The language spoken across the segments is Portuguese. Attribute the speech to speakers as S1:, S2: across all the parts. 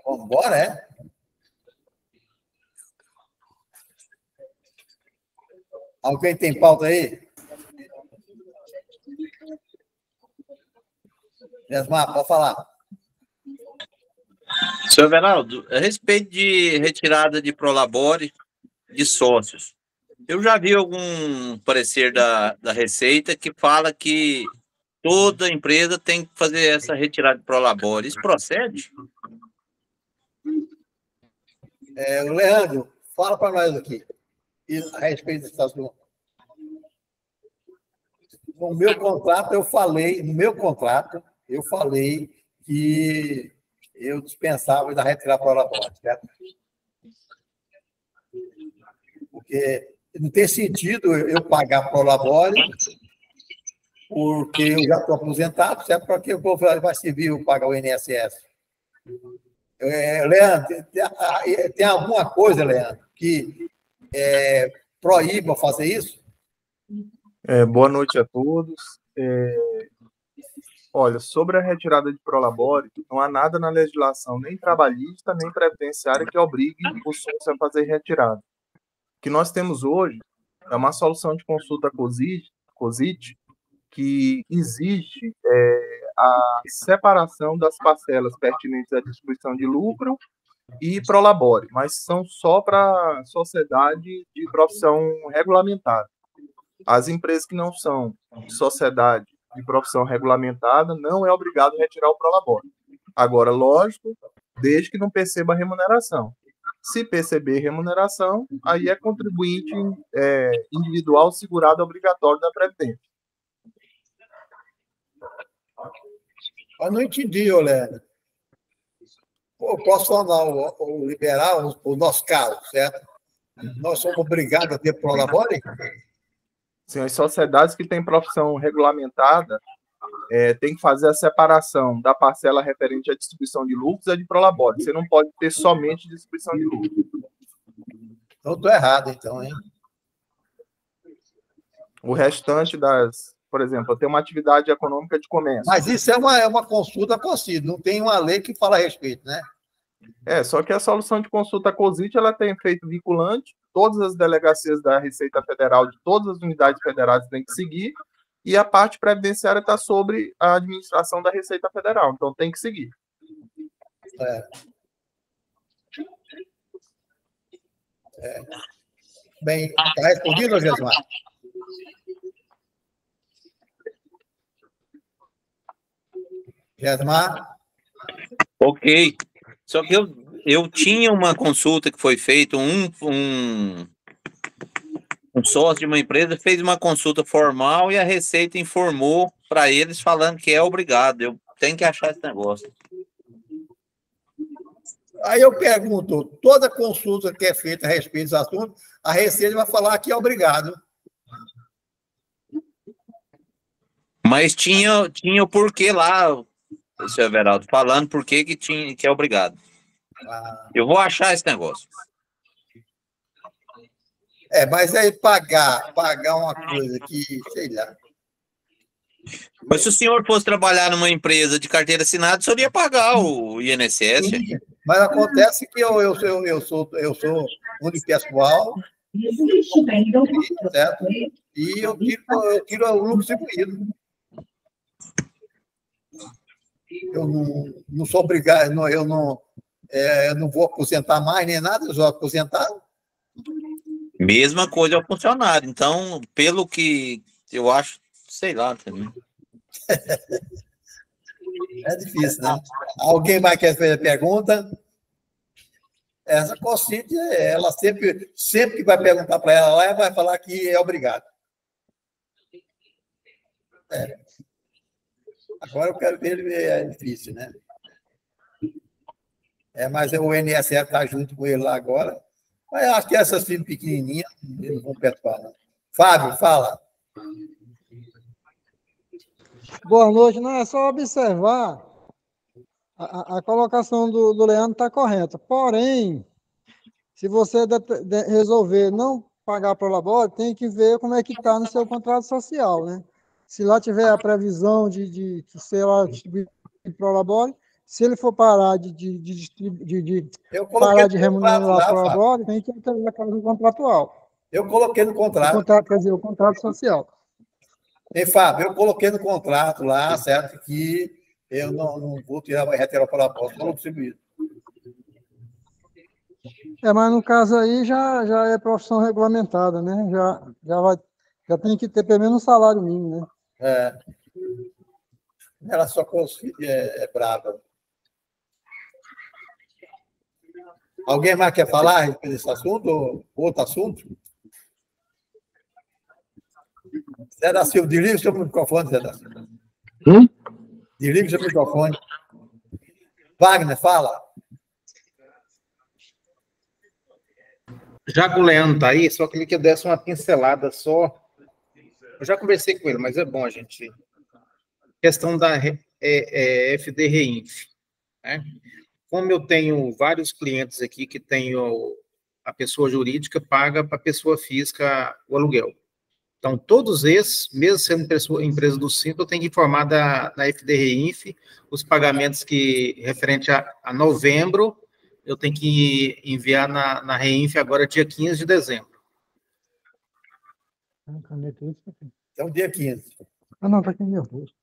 S1: Vamos embora, é? Alguém tem pauta aí? Nesmar, pode falar.
S2: Senhor Everaldo, a respeito de retirada de Prolabore de sócios, eu já vi algum parecer da Receita que fala que toda empresa tem que fazer essa retirada de Prolabore. Isso procede?
S1: Leandro, fala para nós aqui a respeito desse assunto. No meu contrato, eu falei que eu dispensava da retirada Prolabore, certo? Porque não tem sentido eu pagar Prolabore, porque eu já estou aposentado, certo? Para que o povo vai servir eu pagar o INSS? Leandro, tem alguma coisa, Leandro, que proíba fazer isso?
S3: Boa noite a todos. Olha, sobre a retirada de Prolabore, não há nada na legislação, nem trabalhista, nem previdenciária, que obrigue o sócio a fazer retirada. O que nós temos hoje é uma solução de consulta COSIT, que exige a separação das parcelas pertinentes à distribuição de lucro e Prolabore, mas são só para sociedade de profissão regulamentada. As empresas que não são sociedade de profissão regulamentada não é obrigado a retirar o Prolabore. Agora, lógico, desde que não perceba a remuneração. Se perceber remuneração, aí é contribuinte individual segurado obrigatório da Previdência.
S1: Eu não entendi, Léo. Eu posso falar o liberal, o nosso caso, certo? Nós somos obrigados a ter Prolabore?
S3: Sim, as sociedades que têm profissão regulamentada têm que fazer a separação da parcela referente à distribuição de lucros e a de Prolabore. Você não pode ter somente distribuição de lucros.
S1: Então, estou errado, então, hein?
S3: O restante por exemplo, eu tenho uma atividade econômica de comércio.
S1: Mas isso é uma consulta COSIT, não tem uma lei que fala a respeito, né?
S3: Só que a solução de consulta COSIT, ela tem efeito vinculante, todas as delegacias da Receita Federal, de todas as unidades federais têm que seguir, e a parte previdenciária está sobre a administração da Receita Federal, então tem que seguir.
S1: Bem, está respondido, Gesmar? Gesmar?
S2: Ok. Só que eu tinha uma consulta que foi feita, um sócio de uma empresa fez uma consulta formal e a Receita informou para eles falando que é obrigado. Eu tenho que achar esse negócio.
S1: Aí eu pergunto, toda consulta que é feita a respeito dos assuntos, a Receita vai falar que é obrigado.
S2: Mas tinha o porquê lá, o senhor Everaldo, falando por que é obrigado. Eu vou achar esse negócio.
S1: Mas aí pagar uma coisa que, sei lá.
S2: Mas se o senhor fosse trabalhar numa empresa de carteira assinada, o senhor ia pagar o INSS.
S1: Sim, mas acontece que eu sou unipessoal, certo? E eu tiro o lucro distribuído. Eu não sou obrigado, eu não vou aposentar mais nem nada, eu sou aposentado.
S2: Mesma coisa ao funcionário. Então, pelo que eu acho, sei lá também.
S1: É difícil, né? Alguém mais quer fazer pergunta? Essa COSIT, ela sempre que vai perguntar para ela vai falar que é obrigado. Agora eu quero ver, é difícil, né? Mas o INSS está junto com ele lá agora. Mas eu acho que essas filhas pequenininhas, eles não vão perturbar, não. Fábio, fala.
S4: Boa noite. Não, é só observar. A colocação do Leandro está correta. Porém, se você resolver não pagar Prolabore, tem que ver como é que está no seu contrato social, né? Se lá tiver a previsão de sei lá, distribuir Prolabore, se ele for parar
S1: coloquei
S4: parar de
S1: no contrato
S4: remunerar
S1: lá,
S4: para o
S1: Fábio.
S4: labore, tem que ter a cláusula contratual.
S1: Eu coloquei no
S4: O
S1: contrato.
S4: contrato, quer dizer, o contrato social.
S1: Ei, Fábio, eu coloquei no contrato lá, certo, que eu não vou tirar mais retirar para a posse, não consigo isso.
S4: Mas no caso aí já é profissão regulamentada, né? Já tem que ter pelo menos um salário mínimo, né?
S1: Ela só é brava. Alguém mais quer falar a respeito desse assunto ou outro assunto? Zé da Silva, desliga o seu microfone, Zé da Silva. Desliga o seu microfone. Wagner, fala.
S5: Já que o Leandro está aí, só queria que eu desse uma pincelada só. Eu já conversei com ele, mas é bom a gente... Questão da FD Reinf, né? Como eu tenho vários clientes aqui que tem a pessoa jurídica paga para a pessoa física o aluguel. Então, todos esses, mesmo sendo empresa do Simples, eu tenho que informar da FD Reinf os pagamentos que, referente a novembro, eu tenho que enviar na Reinf agora, dia 15 de dezembro.
S1: Então, dia 15.
S4: Não, está aqui meu rosto.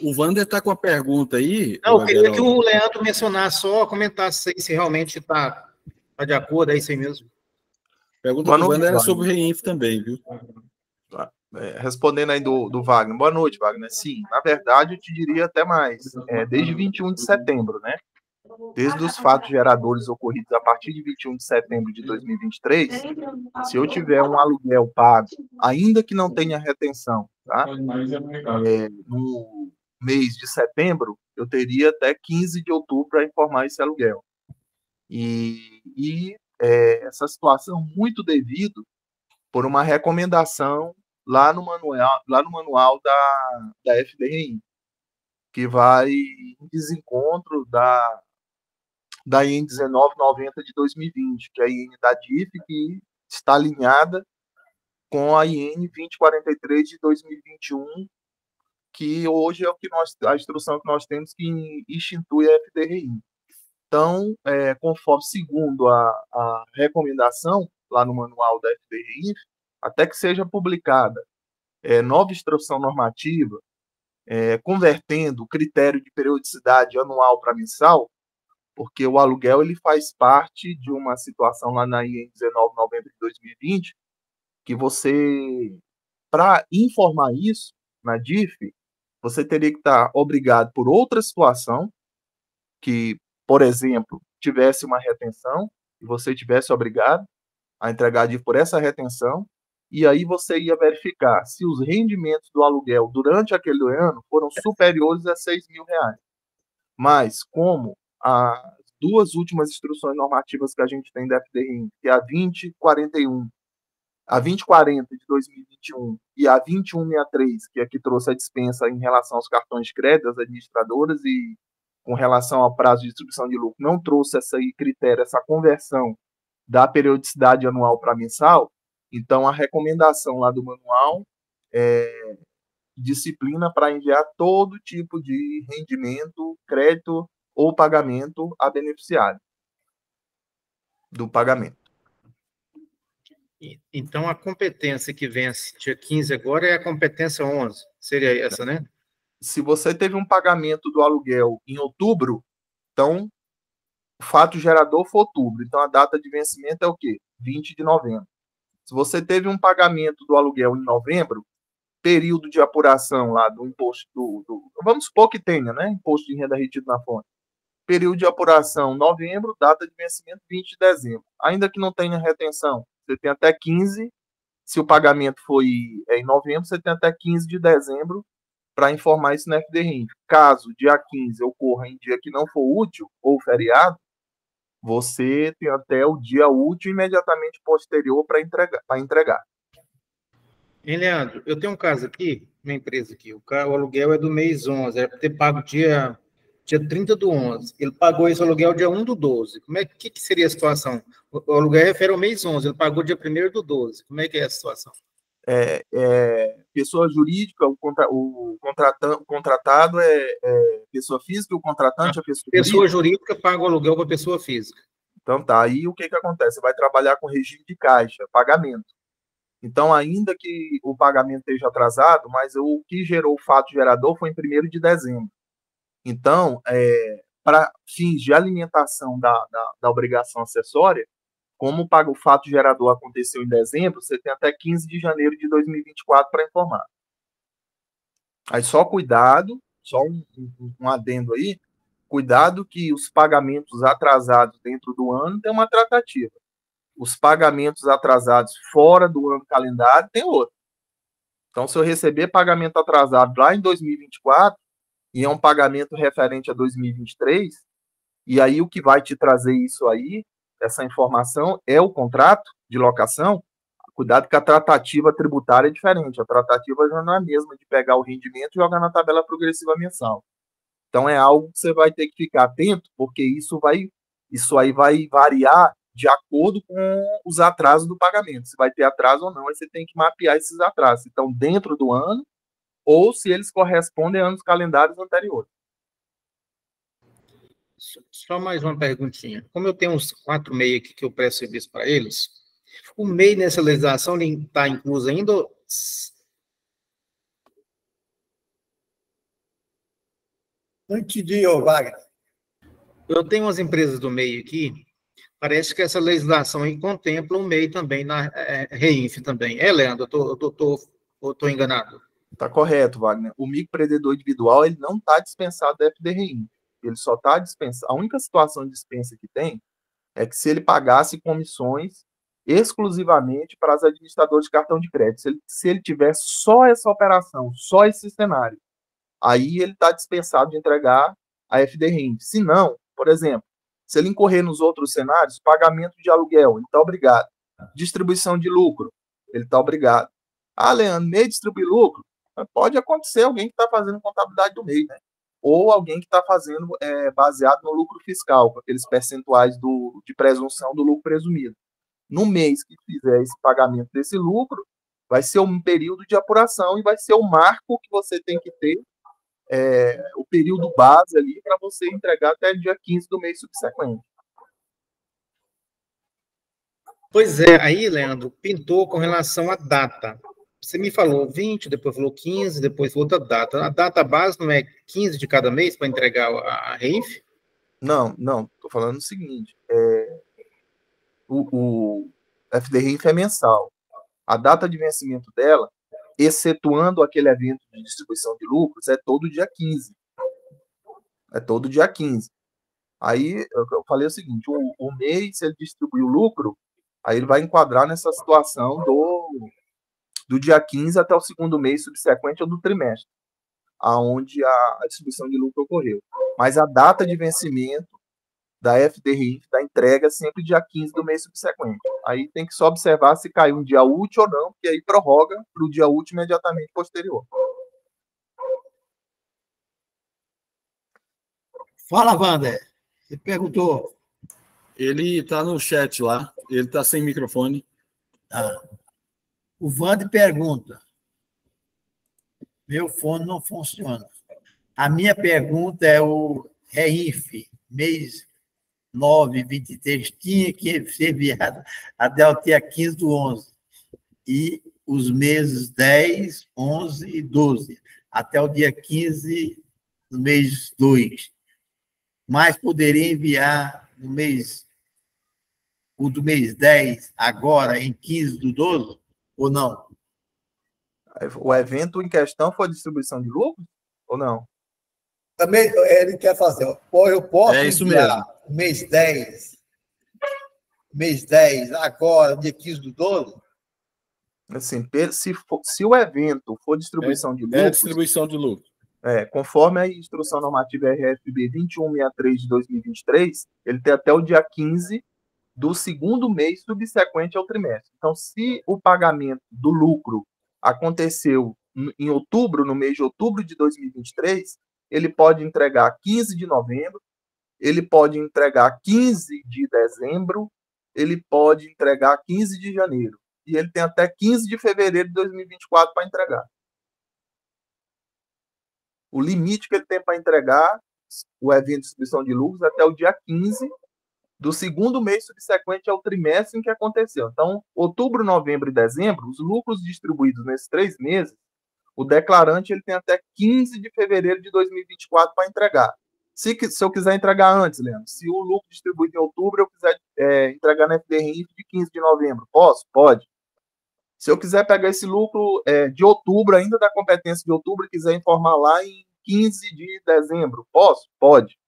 S6: O Wander está com a pergunta aí.
S5: Não, eu queria que o Leandro mencionasse só, comentasse aí se realmente está de acordo, é isso aí mesmo.
S6: Pergunta do Wander era sobre o Reinf também, viu?
S3: Respondendo aí do Wagner. Boa noite, Wagner. Sim, na verdade, eu te diria até mais. Desde 21 de setembro, né? Desde os fatos geradores ocorridos a partir de 21 de setembro de 2023, se eu tiver um aluguel pago, ainda que não tenha retenção, tá? No mês de setembro, eu teria até 15 de outubro para informar esse aluguel. Essa situação muito devido por uma recomendação lá no manual da FDRI, que vai em desencontro da IN 1990 de 2020, que é a IN da DIF, que está alinhada com a IN 2043 de 2021, que hoje é a instrução que nós temos que institui a FDRI. Então, conforme segundo a recomendação lá no manual da FDRI, até que seja publicada nova instrução normativa, convertendo o critério de periodicidade anual para mensal, porque o aluguel ele faz parte de uma situação lá na IN 1990 de 2020, que você, para informar isso na DIF, você teria que estar obrigado por outra situação, que, por exemplo, tivesse uma retenção, e você tivesse obrigado a entregar a DIF por essa retenção, e aí você ia verificar se os rendimentos do aluguel durante aquele ano foram superiores a R$6.000. Mas, como as duas últimas instruções normativas que a gente tem da FDRI, que é a 2041, a 2040 de 2021 e a 2163, que é a que trouxe a dispensa em relação aos cartões de crédito das administradoras e com relação ao prazo de distribuição de lucro, não trouxe essa conversão da periodicidade anual para mensal. Então, a recomendação lá do manual é disciplina para enviar todo tipo de rendimento, crédito ou pagamento a beneficiário do pagamento.
S5: Então, a competência que vence dia 15 agora é a competência 11. Seria essa, né?
S3: Se você teve um pagamento do aluguel em outubro, então o fato gerador foi outubro. Então, a data de vencimento é o quê? 20 de novembro. Se você teve um pagamento do aluguel em novembro, período de apuração lá do imposto vamos supor que tenha, né? Imposto de renda retido na fonte. Período de apuração, novembro, data de vencimento, 20 de dezembro. Ainda que não tenha retenção, você tem até 15, se o pagamento foi em novembro, você tem até 15 de dezembro para informar isso na FDRI. Caso dia 15 ocorra em dia que não for útil ou feriado, você tem até o dia útil imediatamente posterior para entregar.
S5: Hein, Leandro, eu tenho um caso aqui, uma empresa aqui, o aluguel é do mês 11, era para ter pago dia 30 do 11, ele pagou esse aluguel dia 1 do 12, que seria a situação? O aluguel refere ao mês 11, ele pagou dia 1º do 12, como é que é a situação?
S3: pessoa jurídica, o contratado é pessoa física, o contratante é
S5: pessoa jurídica paga o aluguel para pessoa física.
S3: Então tá, aí o que acontece? Você vai trabalhar com regime de caixa, pagamento. Então, ainda que o pagamento esteja atrasado, mas o que gerou o fato gerador foi em 1º de dezembro. Então, para fins de alimentação da obrigação acessória, como o fato gerador aconteceu em dezembro, você tem até 15 de janeiro de 2024 para informar. Aí só cuidado, só um adendo aí, cuidado que os pagamentos atrasados dentro do ano tem uma tratativa. Os pagamentos atrasados fora do ano calendário tem outro. Então, se eu receber pagamento atrasado lá em 2024, e é um pagamento referente a 2023, e aí o que vai te trazer isso aí, essa informação, é o contrato de locação. Cuidado que a tratativa tributária é diferente. A tratativa já não é a mesma de pegar o rendimento e jogar na tabela progressiva mensal. Então, é algo que você vai ter que ficar atento, porque isso aí vai variar de acordo com os atrasos do pagamento. Se vai ter atraso ou não, aí você tem que mapear esses atrasos. Então, dentro do ano, ou se eles correspondem a anos calendários anteriores.
S5: Só mais uma perguntinha. Como eu tenho uns 4 MEI aqui que eu presto serviço para eles, o MEI nessa legislação está incluso ainda?
S1: Não entendi, Wagner.
S5: Eu tenho umas empresas do MEI aqui, parece que essa legislação aí contempla o MEI também, na REINF também. Leandro, eu estou enganado?
S3: Está correto, Wagner. O microempreendedor individual ele não está dispensado da FDRI. Ele só está dispensado. A única situação de dispensa que tem é que se ele pagasse comissões exclusivamente para as administradoras de cartão de crédito. Se ele tiver só essa operação, só esse cenário, aí ele está dispensado de entregar a FDRI. Se não, por exemplo, se ele incorrer nos outros cenários, pagamento de aluguel, ele está obrigado. Distribuição de lucro, ele está obrigado. Leandro, MEI distribui lucro? Pode acontecer alguém que está fazendo contabilidade do MEI, né? Ou alguém que está fazendo baseado no lucro fiscal, com aqueles percentuais de presunção do lucro presumido. No mês que fizer esse pagamento desse lucro, vai ser um período de apuração e vai ser o marco que você tem que ter, o período base ali, para você entregar até dia 15 do mês subsequente.
S5: Pois é, aí, Leandro, pintou com relação à data. Você me falou 20, depois falou 15, depois outra data. A data base não é 15 de cada mês para entregar a REINF?
S3: Não, estou falando o seguinte, o FDRINF é mensal. A data de vencimento dela, excetuando aquele evento de distribuição de lucros, é todo dia 15. É todo dia 15. Aí, eu falei o seguinte, o MEI, se ele distribuir o lucro, aí ele vai enquadrar nessa situação do dia 15 até o segundo mês subsequente ou do trimestre, aonde a distribuição de lucro ocorreu. Mas a data de vencimento da FDRI, da entrega, é sempre dia 15 do mês subsequente. Aí tem que só observar se caiu um dia útil ou não, porque aí prorroga para o dia útil imediatamente posterior.
S1: Fala, Wander. Você perguntou.
S6: Ele está no chat lá, ele está sem microfone.
S1: O Wander pergunta. Meu fone não funciona. A minha pergunta é o REINF, mês 9, 23, tinha que ser enviado até o dia 15 do 11. E os meses 10, 11 e 12, até o dia 15 do mês 2. Mas poderia enviar no mês, o do mês 10, agora, em 15 do 12, ou não?
S3: O evento em questão foi distribuição de lucro ou não?
S1: Também ele quer fazer. Eu posso
S6: isso
S1: enviar o mês 10, agora, dia 15 do 12?
S3: Assim, se o evento for distribuição de lucro...
S6: É distribuição de lucro.
S3: Conforme a instrução normativa RFB 2163 de 2023, ele tem até o dia 15 do segundo mês subsequente ao trimestre. Então, se o pagamento do lucro aconteceu em outubro, no mês de outubro de 2023, ele pode entregar 15 de novembro, ele pode entregar 15 de dezembro, ele pode entregar 15 de janeiro. e ele tem até 15 de fevereiro de 2024 para entregar. O limite que ele tem para entregar o evento de distribuição de lucros até o dia 15 do segundo mês subsequente ao trimestre em que aconteceu. Então, outubro, novembro e dezembro, os lucros distribuídos nesses 3 meses, o declarante ele tem até 15 de fevereiro de 2024 para entregar. Se eu quiser entregar antes, Leandro, se o lucro distribuído em outubro, eu quiser entregar na FDRI de 15 de novembro, posso? Pode. Se eu quiser pegar esse lucro de outubro, ainda da competência de outubro, e quiser informar lá em 15 de dezembro, posso? Pode.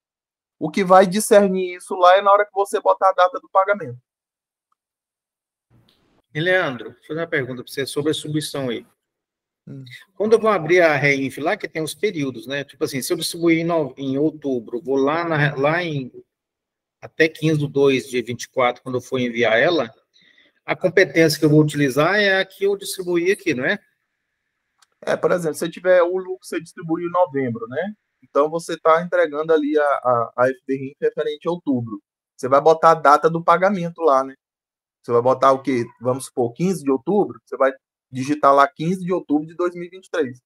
S3: O que vai discernir isso lá é na hora que você botar a data do pagamento.
S5: E, Leandro, vou fazer uma pergunta para você sobre a distribuição aí. Quando eu vou abrir a REINF lá, que tem os períodos, né? Tipo assim, se eu distribuir em outubro, vou lá até 15/2 de 24, quando eu for enviar ela, a competência que eu vou utilizar é a que eu distribuí aqui, não é?
S3: Por exemplo, se tiver o lucro que você distribuiu em novembro, né? Então você está entregando ali a FDRI referente a outubro. Você vai botar a data do pagamento lá, né? Você vai botar o quê? Vamos supor, 15 de outubro, você vai digitar lá 15 de outubro de 2023.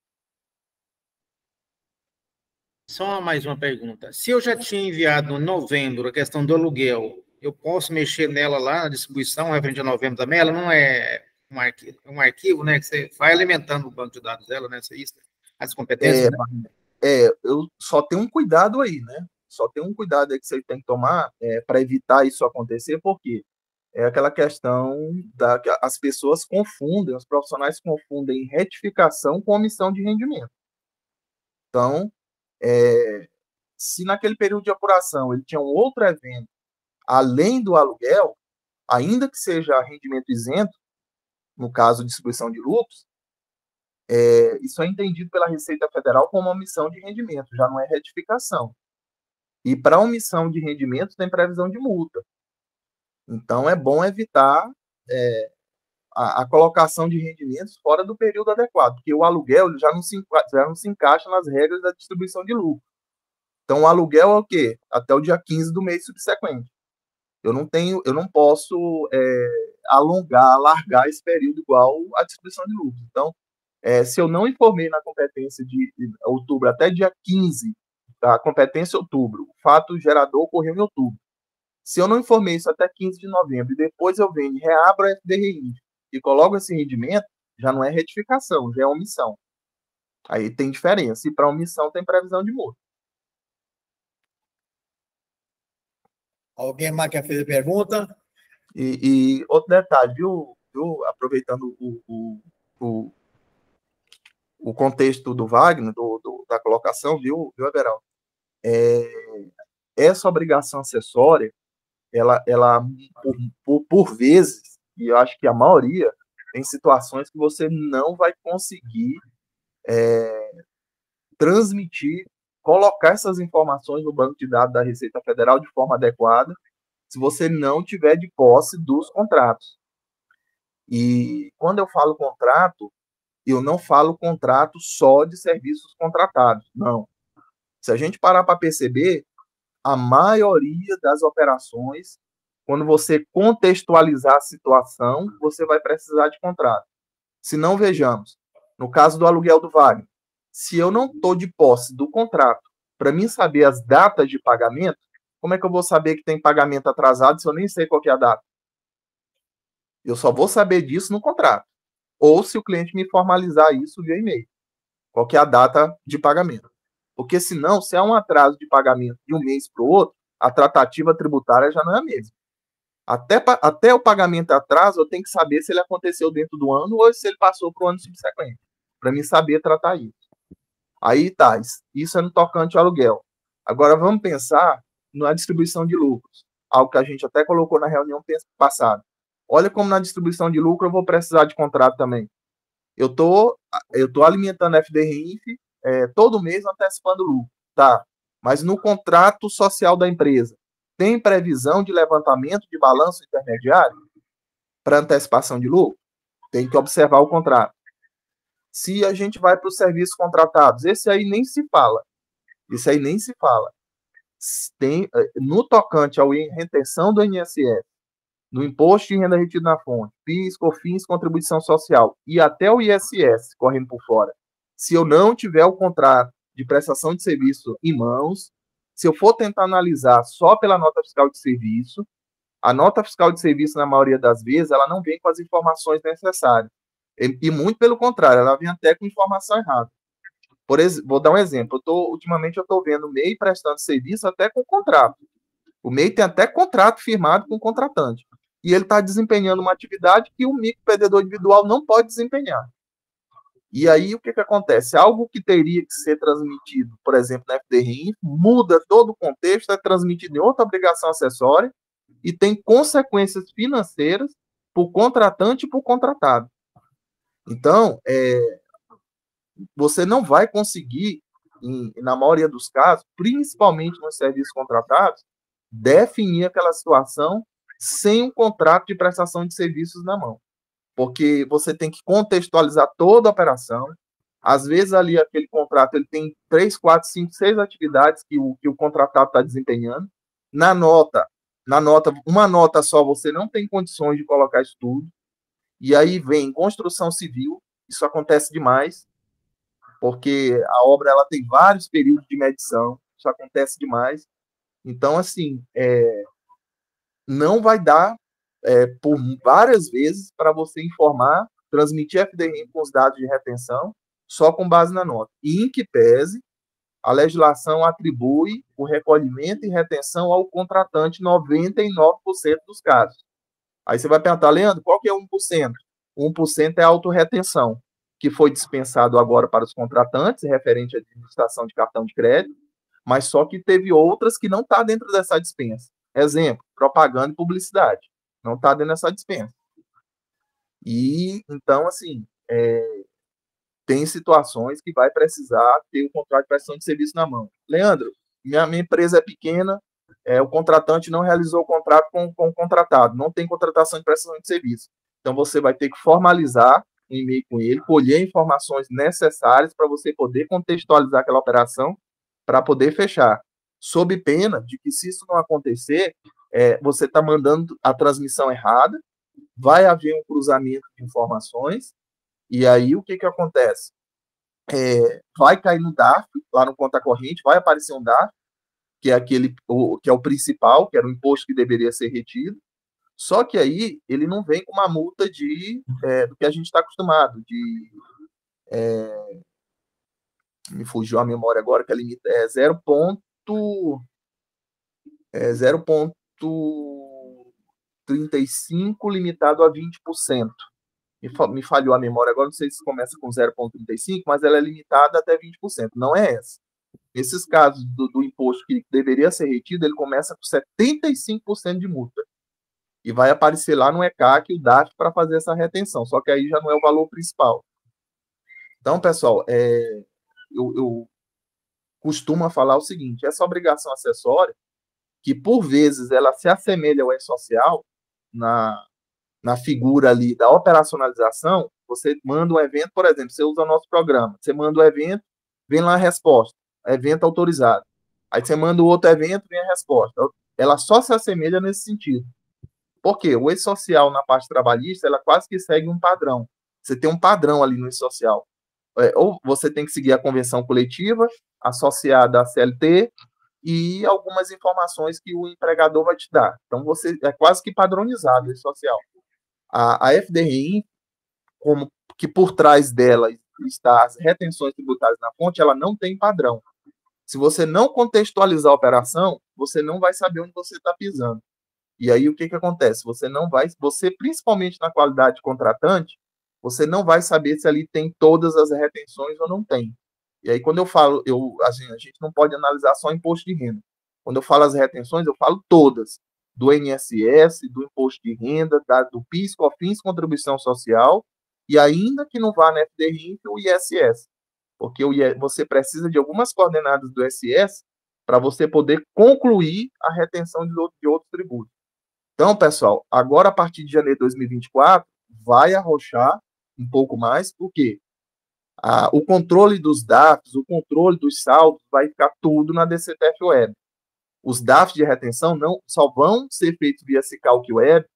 S5: Só mais uma pergunta. Se eu já tinha enviado em novembro a questão do aluguel, eu posso mexer nela lá na distribuição referente a novembro também? Ela não é um arquivo, né? Que você vai alimentando o banco de dados dela, né? As competências.
S3: Eu só tenho um cuidado aí, né? Só tem um cuidado aí que você tem que tomar para evitar isso acontecer, porque é aquela questão que as pessoas confundem, os profissionais confundem retificação com omissão de rendimento. Então, se naquele período de apuração ele tinha um outro evento além do aluguel, ainda que seja rendimento isento, no caso de distribuição de lucros, isso é entendido pela Receita Federal como omissão de rendimento, já não é retificação. E para omissão de rendimento tem previsão de multa. Então, é bom evitar a colocação de rendimentos fora do período adequado, porque o aluguel ele já não se encaixa nas regras da distribuição de lucro. Então, o aluguel é o quê? Até o dia 15 do mês subsequente. Eu não posso alargar esse período igual à distribuição de lucros. Então, se eu não informei na competência de outubro até dia 15, da competência outubro, o fato gerador ocorreu em outubro. Se eu não informei isso até 15 de novembro e depois eu venho e reabro a FDRI e coloco esse rendimento, já não é retificação, já é omissão. Aí tem diferença. E para omissão tem previsão de multa.
S1: Alguém mais quer fazer pergunta?
S3: E outro detalhe, viu? Aproveitando o contexto do Wagner, da colocação, viu, Everaldo? Essa obrigação acessória, ela por vezes, e eu acho que a maioria, tem situações que você não vai conseguir transmitir, colocar essas informações no banco de dados da Receita Federal de forma adequada, se você não tiver de posse dos contratos. E quando eu falo contrato, eu não falo contrato só de serviços contratados, não. Se a gente parar para perceber, a maioria das operações, quando você contextualizar a situação, você vai precisar de contrato. Se não, vejamos, no caso do aluguel do Wagner, se eu não estou de posse do contrato, para mim saber as datas de pagamento, como é que eu vou saber que tem pagamento atrasado se eu nem sei qual que é a data? Eu só vou saber disso no contrato. Ou se o cliente me formalizar isso via e-mail. Qual que é a data de pagamento? Porque senão, se há um atraso de pagamento de um mês para o outro, a tratativa tributária já não é a mesma. Até o pagamento atraso, eu tenho que saber se ele aconteceu dentro do ano ou se ele passou para o ano subsequente, para mim saber tratar isso. Aí tá, isso é no tocante ao aluguel. Agora vamos pensar na distribuição de lucros, algo que a gente até colocou na reunião passada. Olha como na distribuição de lucro eu vou precisar de contrato também. Eu tô alimentando a FDRINF todo mês antecipando lucro, tá? Mas no contrato social da empresa, tem previsão de levantamento de balanço intermediário para antecipação de lucro? Tem que observar o contrato. Se a gente vai para os serviços contratados, esse aí nem se fala. Isso aí nem se fala. No tocante à retenção do INSS, no imposto de renda retido na fonte, PIS, COFINS, contribuição social e até o ISS correndo por fora, se eu não tiver o contrato de prestação de serviço em mãos, se eu for tentar analisar só pela nota fiscal de serviço, a nota fiscal de serviço, na maioria das vezes, ela não vem com as informações necessárias. E muito pelo contrário, ela vem até com informação errada. Vou dar um exemplo. Ultimamente eu estou vendo o MEI prestando serviço até com contrato. O MEI tem até contrato firmado com o contratante. E ele está desempenhando uma atividade que o microempreendedor individual não pode desempenhar. E aí, o que acontece? Algo que teria que ser transmitido, por exemplo, na FDRI, muda todo o contexto, é transmitido em outra obrigação acessória e tem consequências financeiras para o contratante e para o contratado. Então, você não vai conseguir, na maioria dos casos, principalmente nos serviços contratados, definir aquela situação sem um contrato de prestação de serviços na mão. Porque você tem que contextualizar toda a operação. Às vezes, ali, aquele contrato ele tem 3, 4, 5, 6 atividades que o contratado está desempenhando. Na nota, uma nota só, você não tem condições de colocar isso tudo. E aí vem construção civil, isso acontece demais, porque a obra ela tem vários períodos de medição, isso acontece demais. Então, assim, não vai dar por várias vezes para você informar, transmitir FDRI com os dados de retenção, só com base na nota. E em que pese, a legislação atribui o recolhimento e retenção ao contratante 99% dos casos. Aí você vai perguntar, Leandro, qual que é 1%? 1% é a autorretenção, que foi dispensado agora para os contratantes, referente à administração de cartão de crédito, mas só que teve outras que não está dentro dessa dispensa. Exemplo, propaganda e publicidade. Não está dentro dessa dispensa. E, então, assim, tem situações que vai precisar ter o contrato de prestação de serviço na mão. Leandro, minha empresa é pequena, o contratante não realizou o contrato com o contratado, não tem contratação de prestação de serviço. Então, você vai ter que formalizar um e-mail com ele, colher informações necessárias para você poder contextualizar aquela operação para poder fechar. Sob pena de que, se isso não acontecer, você está mandando a transmissão errada, vai haver um cruzamento de informações, e aí o que acontece? Vai cair no DARF, lá no conta corrente, vai aparecer um DARF, que é que é o principal, que era o imposto que deveria ser retido, só que aí ele não vem com uma multa do que a gente está acostumado, me fugiu a memória agora, que a limita é 0,35 limitado a 20%. Me falhou a memória agora, não sei se começa com 0,35, mas ela é limitada até 20%. Não é essa. Nesses casos do imposto que deveria ser retido, ele começa com 75% de multa. E vai aparecer lá no ECAC o DARF para fazer essa retenção, só que aí já não é o valor principal. Então, pessoal, eu costumo falar o seguinte, essa obrigação acessória, que por vezes ela se assemelha ao E-Social, na figura ali da operacionalização, você manda um evento, por exemplo, você usa o nosso programa, você manda um evento, vem lá a resposta, evento autorizado. Aí você manda o outro evento, vem a resposta. Ela só se assemelha nesse sentido. Por quê? O E-Social, na parte trabalhista, ela quase que segue um padrão. Você tem um padrão ali no E-Social. Ou você tem que seguir a convenção coletiva, associada à CLT, e algumas informações que o empregador vai te dar. Então, é quase que padronizado o E-Social. A FDRI, como que por trás dela está as retenções tributárias na fonte, ela não tem padrão. Se você não contextualizar a operação, você não vai saber onde você está pisando. E aí, o que acontece? Você, principalmente na qualidade de contratante, você não vai saber se ali tem todas as retenções ou não tem. E aí, quando eu falo, a gente não pode analisar só imposto de renda. Quando eu falo as retenções, eu falo todas. Do INSS, do imposto de renda, do PIS, COFINS, contribuição social, e ainda que não vá na FDRI, o ISS. Porque você precisa de algumas coordenadas do ISS para você poder concluir a retenção de outros tributos. Então, pessoal, agora a partir de janeiro de 2024, vai arrochar um pouco mais, porque o controle dos DAFs, o controle dos saldos, vai ficar tudo na DCTF Web. Os DAFs de retenção só vão ser feitos via Cicalc Web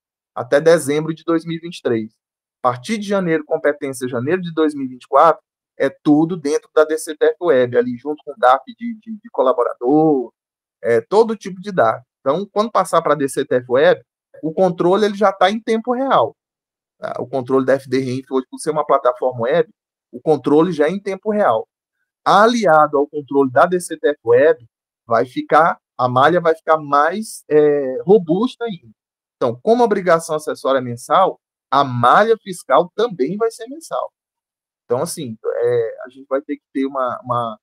S3: até dezembro de 2023. A partir de janeiro, competência janeiro de 2024, é tudo dentro da DCTF Web, ali junto com o DAP de colaborador, todo tipo de DAP. Então, quando passar para a DCTF Web, o controle ele já está em tempo real. Tá? O controle da FDRINF, hoje, por ser uma plataforma web, o controle já é em tempo real. Aliado ao controle da DCTF Web, a malha vai ficar mais robusta ainda. Então, como a obrigação acessória é mensal, a malha fiscal também vai ser mensal. Então, assim, a gente vai ter que ter uma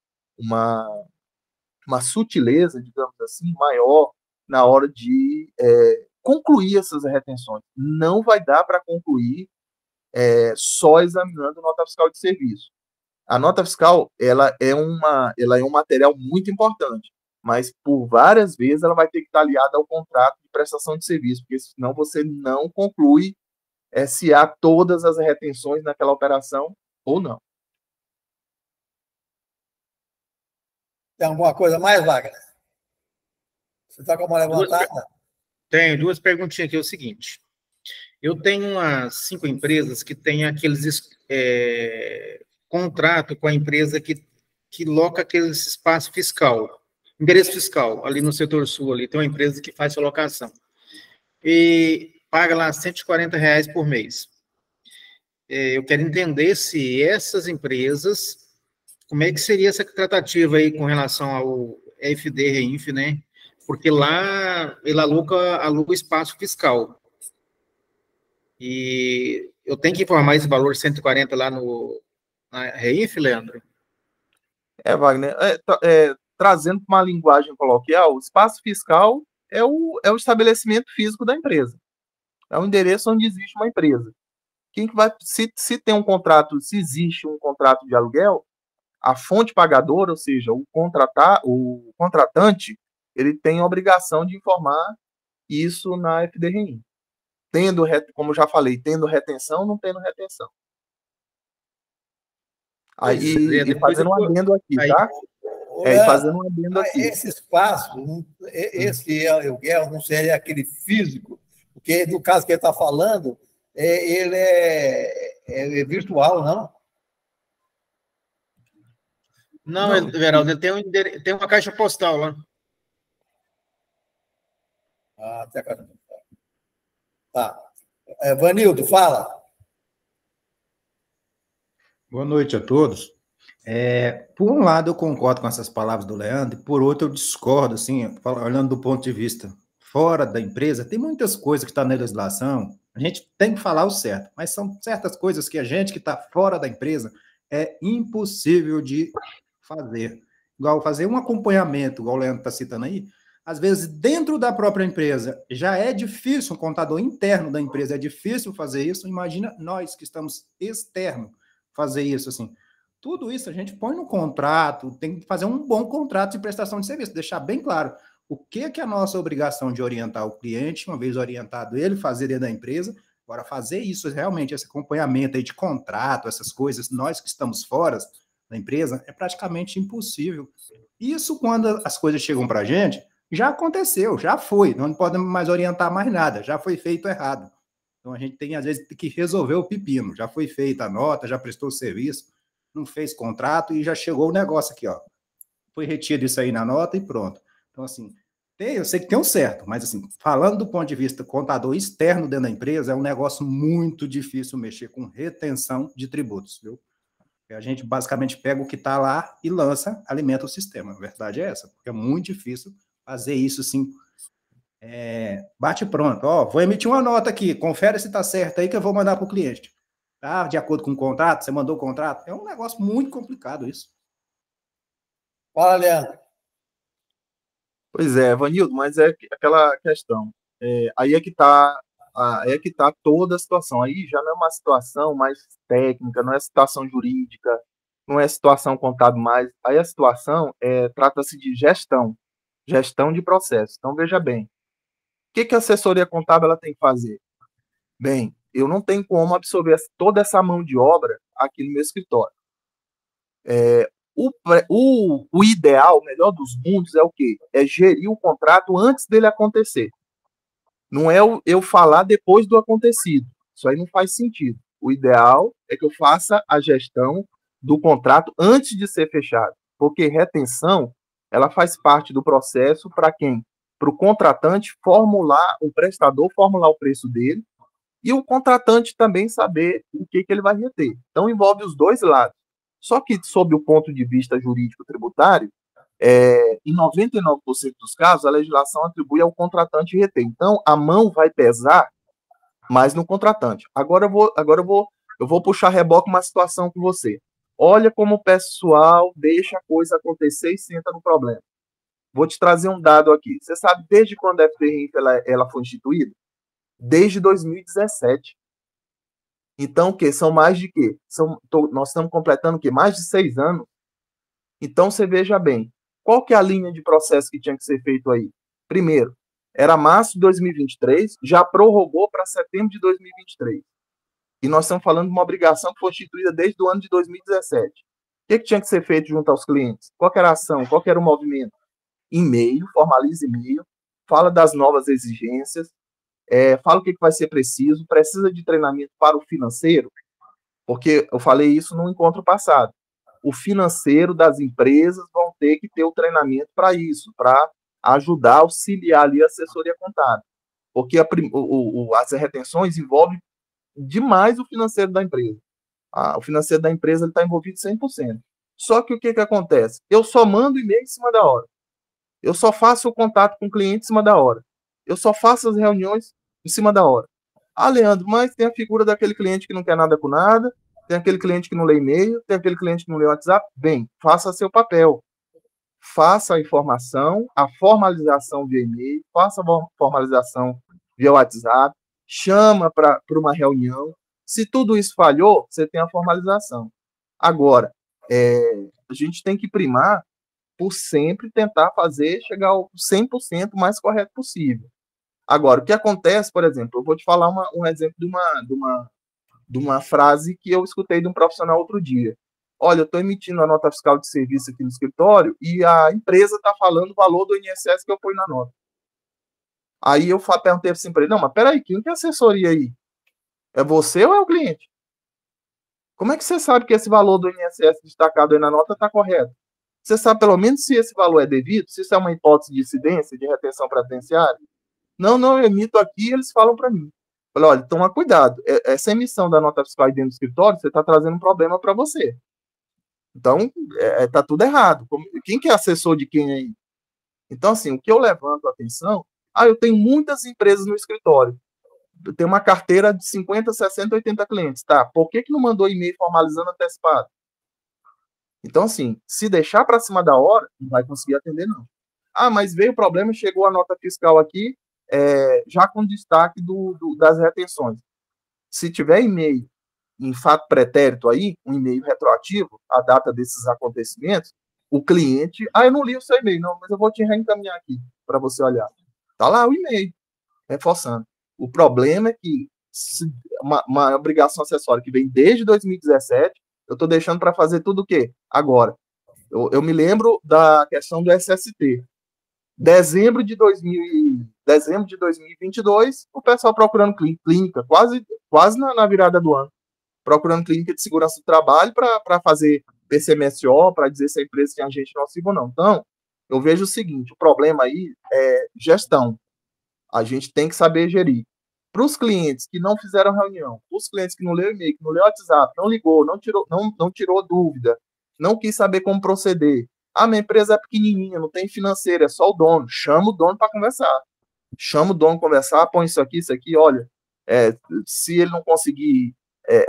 S3: sutileza, digamos assim, maior na hora de concluir essas retenções. Não vai dar para concluir só examinando nota fiscal de serviço. A nota fiscal ela é um material muito importante, mas por várias vezes ela vai ter que estar aliada ao contrato de prestação de serviço, porque senão você não conclui se há todas as retenções naquela operação ou não.
S1: Tem alguma coisa mais, Wagner? Você está com a mão levantada?
S5: Tenho duas perguntinhas aqui. É o seguinte: eu tenho umas 5 empresas que têm aqueles contrato com a empresa que loca aquele espaço fiscal, endereço fiscal, ali no setor sul, ali tem uma empresa que faz sua locação. E paga lá R$140 por mês. Eu quero entender se essas empresas, como é que seria essa tratativa aí com relação ao FD-REINF, né? Porque lá ele aluga espaço fiscal. E eu tenho que informar esse valor 140 lá na REINF, Leandro?
S3: Wagner, trazendo para uma linguagem coloquial, o espaço fiscal é o estabelecimento físico da empresa. É o endereço onde existe uma empresa. Quem que vai, se tem um contrato, se existe um contrato de aluguel, a fonte pagadora, ou seja, o contratante, ele tem a obrigação de informar isso na FDRI. Como já falei, tendo retenção, não tendo retenção. Aí, fazendo um adendo aqui, tá? Fazendo um adendo aqui.
S1: Esse espaço, esse aluguel não seria aquele físico, porque no caso que ele está falando, ele é virtual, não?
S5: Não, Veraldo, ele tem uma caixa postal lá.
S1: Ah, tem a caixa postal. Tá. Vanildo, fala.
S7: Boa noite a todos. Por um lado, eu concordo com essas palavras do Leandro, e por outro, eu discordo, assim, olhando do ponto de vista fora da empresa, tem muitas coisas que estão na legislação, a gente tem que falar o certo, mas são certas coisas que a gente que está fora da empresa é impossível de fazer. Igual fazer um acompanhamento, igual o Leandro está citando aí, às vezes dentro da própria empresa já é difícil, um contador interno da empresa é difícil fazer isso, imagina nós que estamos externos fazer isso, assim. Tudo isso a gente põe no contrato, tem que fazer um bom contrato de prestação de serviço, deixar bem claro o que é a nossa obrigação de orientar o cliente, uma vez orientado ele, fazer dentro da empresa. Agora, fazer isso realmente, esse acompanhamento aí de contrato, essas coisas, nós que estamos fora da empresa, é praticamente impossível. Isso, quando as coisas chegam para a gente, já aconteceu, já foi, não podemos mais orientar mais nada, já foi feito errado. Então, a gente tem, às vezes, que resolver o pepino. Já foi feita a nota, já prestou o serviço, não fez contrato e já chegou o negócio aqui, ó. Foi retido isso aí na nota e pronto. Então, assim, eu sei que tem um certo, mas, assim, falando do ponto de vista contador externo dentro da empresa, é um negócio muito difícil mexer com retenção de tributos, viu? A gente basicamente pega o que está lá e lança, alimenta o sistema. A verdade é essa, porque é muito difícil fazer isso, assim, bate pronto. Ó, vou emitir uma nota aqui, confere se está certo aí que eu vou mandar para o cliente. Tá? De acordo com o contrato, você mandou o contrato. É um negócio muito complicado isso.
S1: Fala, Leandro.
S3: Pois é, Vanildo, mas é aquela questão. Aí é que está toda a situação. Aí já não é uma situação mais técnica, não é situação jurídica, não é situação contábil mais. Aí a situação trata-se de gestão de processo. Então, veja bem, o que a assessoria contábil ela tem que fazer? Bem, eu não tenho como absorver toda essa mão de obra aqui no meu escritório. O ideal, o melhor dos mundos é o quê? É gerir o contrato antes dele acontecer. Não é eu falar depois do acontecido. Isso aí não faz sentido. O ideal é que eu faça a gestão do contrato antes de ser fechado, porque retenção ela faz parte do processo para quem? Para o contratante formular, o prestador formular o preço dele e o contratante também saber o que ele vai reter. Então envolve os dois lados. Só que, sob o ponto de vista jurídico-tributário, em 99% dos casos, a legislação atribui ao contratante reter. Então, a mão vai pesar mais no contratante. Agora eu vou puxar reboque uma situação com você. Olha como o pessoal deixa a coisa acontecer e senta no problema. Vou te trazer um dado aqui. Você sabe desde quando a FDRINF ela foi instituída? Desde 2017. Então, o quê? São mais de quê? Nós estamos completando o quê? Mais de 6 anos. Então, você veja bem, qual que é a linha de processo que tinha que ser feito aí? Primeiro, era março de 2023, já prorrogou para setembro de 2023. E nós estamos falando de uma obrigação que foi instituída desde o ano de 2017. O que tinha que ser feito junto aos clientes? Qual que era a ação? Qual que era o movimento? E-mail, formaliza e-mail, fala das novas exigências, fala o que vai ser preciso, precisa de treinamento para o financeiro, porque eu falei isso no encontro passado. O financeiro das empresas vão ter que ter o treinamento para isso, para ajudar, auxiliar ali a assessoria contábil. Porque as retenções envolvem demais o financeiro da empresa. O financeiro da empresa está envolvido 100%. Só que o que acontece? Eu só mando e-mail em cima da hora. Eu só faço o contato com o cliente em cima da hora. Eu só faço as reuniões em cima da hora. Leandro, mas tem a figura daquele cliente que não quer nada com nada, tem aquele cliente que não lê e-mail, tem aquele cliente que não lê WhatsApp. Bem, faça seu papel. Faça a informação, a formalização via e-mail, faça a formalização via WhatsApp, chama para uma reunião. Se tudo isso falhou, você tem a formalização. Agora, a gente tem que primar por sempre tentar chegar ao 100% mais correto possível. Agora, o que acontece, por exemplo, eu vou te falar um exemplo de uma frase que eu escutei de um profissional outro dia. Olha, eu estou emitindo a nota fiscal de serviço aqui no escritório e a empresa está falando o valor do INSS que eu ponho na nota. Aí eu perguntei assim para ele, não, mas peraí, quem que é assessoria aí? É você ou é o cliente? Como é que você sabe que esse valor do INSS destacado aí na nota está correto? Você sabe pelo menos se esse valor é devido? Se isso é uma hipótese de incidência, de retenção previdenciária? Não, eu emito aqui e eles falam para mim. Falei, olha, toma cuidado. Essa emissão da nota fiscal aí dentro do escritório, você está trazendo um problema para você. Então, está tudo errado. Quem que é assessor de quem aí? Então, assim, o que eu levanto a atenção, eu tenho muitas empresas no escritório. Eu tenho uma carteira de 50, 60, 80 clientes. Tá, por que não mandou e-mail formalizando antecipado? Então, assim, se deixar para cima da hora, não vai conseguir atender, não. Mas veio o problema, chegou a nota fiscal aqui, já com destaque das retenções. Se tiver e-mail em fato pretérito aí, um e-mail retroativo, a data desses acontecimentos, o cliente, eu não li o seu e-mail, não, mas eu vou te reencaminhar aqui para você olhar. Tá lá o e-mail, reforçando. O problema é que uma obrigação acessória que vem desde 2017, eu estou deixando para fazer tudo o quê? Agora. Eu me lembro da questão do SST. Dezembro de 2022, o pessoal procurando clínica, quase na virada do ano, procurando clínica de segurança do trabalho para fazer PCMSO, para dizer se a empresa tem agente nocivo ou não. Então, eu vejo o seguinte, o problema aí é gestão. A gente tem que saber gerir. Para os clientes que não fizeram reunião, para os clientes que não leram e-mail, que não leram WhatsApp, não ligou, não tirou dúvida, não quis saber como proceder. Minha empresa é pequenininha, não tem financeira, é só o dono. Chama o dono para conversar. Chama o dono para conversar, põe isso aqui, olha, se ele não conseguir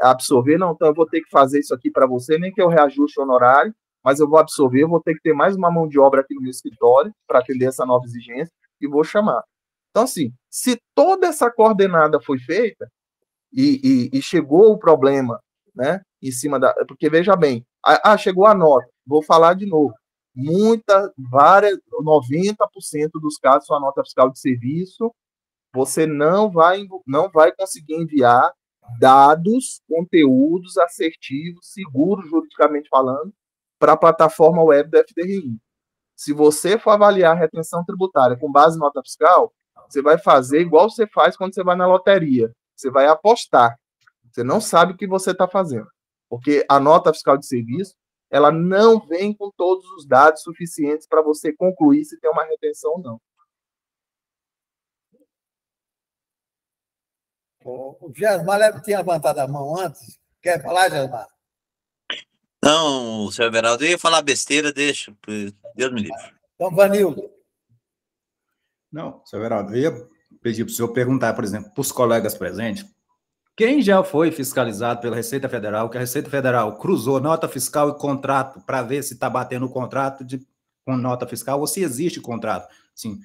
S3: absorver, não, então eu vou ter que fazer isso aqui para você, nem que eu reajuste o honorário, mas eu vou absorver, eu vou ter que ter mais uma mão de obra aqui no meu escritório para atender essa nova exigência e vou chamar. Então, assim, se toda essa coordenada foi feita e chegou o problema, né, em cima da... Porque, veja bem, chegou a nota, vou falar de novo, 90% dos casos são a nota fiscal de serviço, você não vai conseguir enviar dados, conteúdos assertivos, seguros, juridicamente falando, para a plataforma web da FDRI. Se você for avaliar a retenção tributária com base em nota fiscal, você vai fazer igual você faz quando você vai na loteria. Você vai apostar. Você não sabe o que você está fazendo. Porque a nota fiscal de serviço, ela não vem com todos os dados suficientes para você concluir se tem uma retenção ou não.
S1: O Gesmar tinha levantado a mão antes. Quer falar, Gesmar?
S2: Não, senhor Everaldo, eu ia falar besteira, deixa. Deus me livre.
S1: Então, Vanildo.
S7: Não, senhor Everaldo, eu ia pedir para o senhor perguntar, por exemplo, para os colegas presentes, quem já foi fiscalizado pela Receita Federal, que a Receita Federal cruzou nota fiscal e contrato para ver se está batendo o contrato com nota fiscal ou se existe contrato. Assim,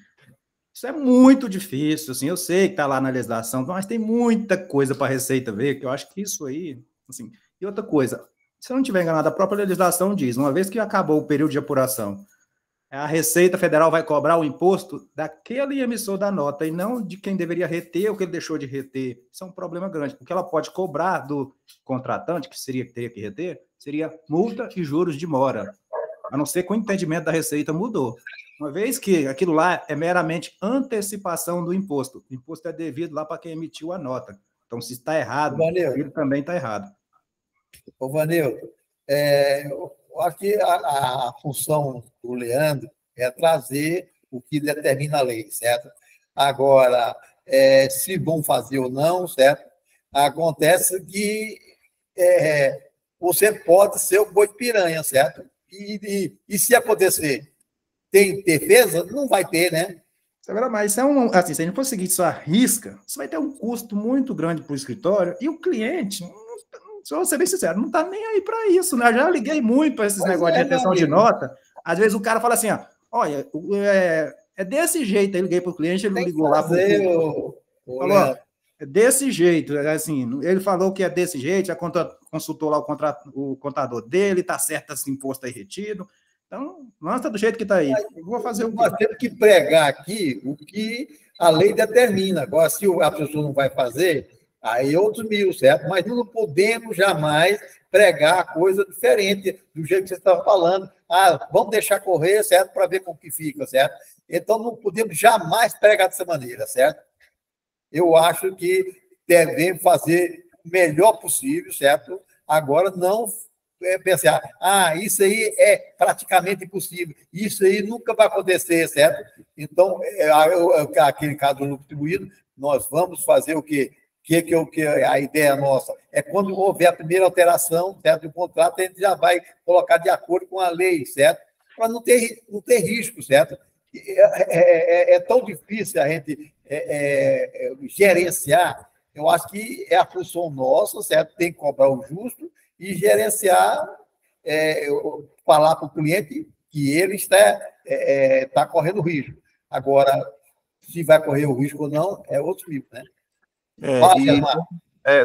S7: isso é muito difícil, assim, eu sei que está lá na legislação, mas tem muita coisa para a Receita ver, que eu acho que isso aí, assim, e outra coisa, se eu não estiver enganado, a própria legislação diz, uma vez que acabou o período de apuração, a Receita Federal vai cobrar o imposto daquele emissor da nota e não de quem deveria reter ou que ele deixou de reter. Isso é um problema grande, porque ela pode cobrar do contratante, que teria que reter, seria multa e juros de mora, a não ser que o entendimento da Receita mudou. Uma vez que aquilo lá é meramente antecipação do imposto. O imposto é devido lá para quem emitiu a nota. Então, se está errado, ele também está errado.
S1: Ô, Vanildo, aqui a função do Leandro é trazer o que determina a lei, certo? Agora, se vão fazer ou não, certo? Acontece que você pode ser o boi de piranha, certo? E se acontecer, tem defesa? Não vai ter, né?
S7: Mas assim, se a gente for seguir isso à risca, você vai ter um custo muito grande para o escritório e o cliente, se eu vou ser bem sincero, não está nem aí para isso, né? Eu já liguei muito para esses negócios de retenção de nota. Às vezes o cara fala assim, ó, olha, é desse jeito. Aí eu liguei para o cliente, ele não ligou lá. Falou, ó, é desse jeito. Assim, ele falou que é desse jeito, já consultou lá o contador dele, está certo esse imposto aí retido. Então, não está do jeito que está aí. Eu vou fazer o quê?
S1: Nós temos que pregar aqui o que a lei determina. Agora, se a pessoa não vai fazer, aí é outros mil, certo? Mas não podemos jamais pregar coisa diferente do jeito que você estava falando. Vamos deixar correr, certo? Para ver como que fica, certo? Então, não podemos jamais pregar dessa maneira, certo? Eu acho que devemos fazer o melhor possível, certo? Agora, não pensar, isso aí é praticamente impossível, isso aí nunca vai acontecer, certo? Então, aquele caso do lucro atribuído, nós vamos fazer o quê? A ideia nossa é quando houver a primeira alteração, certo, do contrato, a gente já vai colocar de acordo com a lei, certo? Para não ter risco, certo? É tão difícil a gente gerenciar. Eu acho que é a função nossa, certo? Tem que cobrar o justo e gerenciar, falar para o cliente que ele está correndo risco. Agora, se vai correr o risco ou não, é outro nível, né?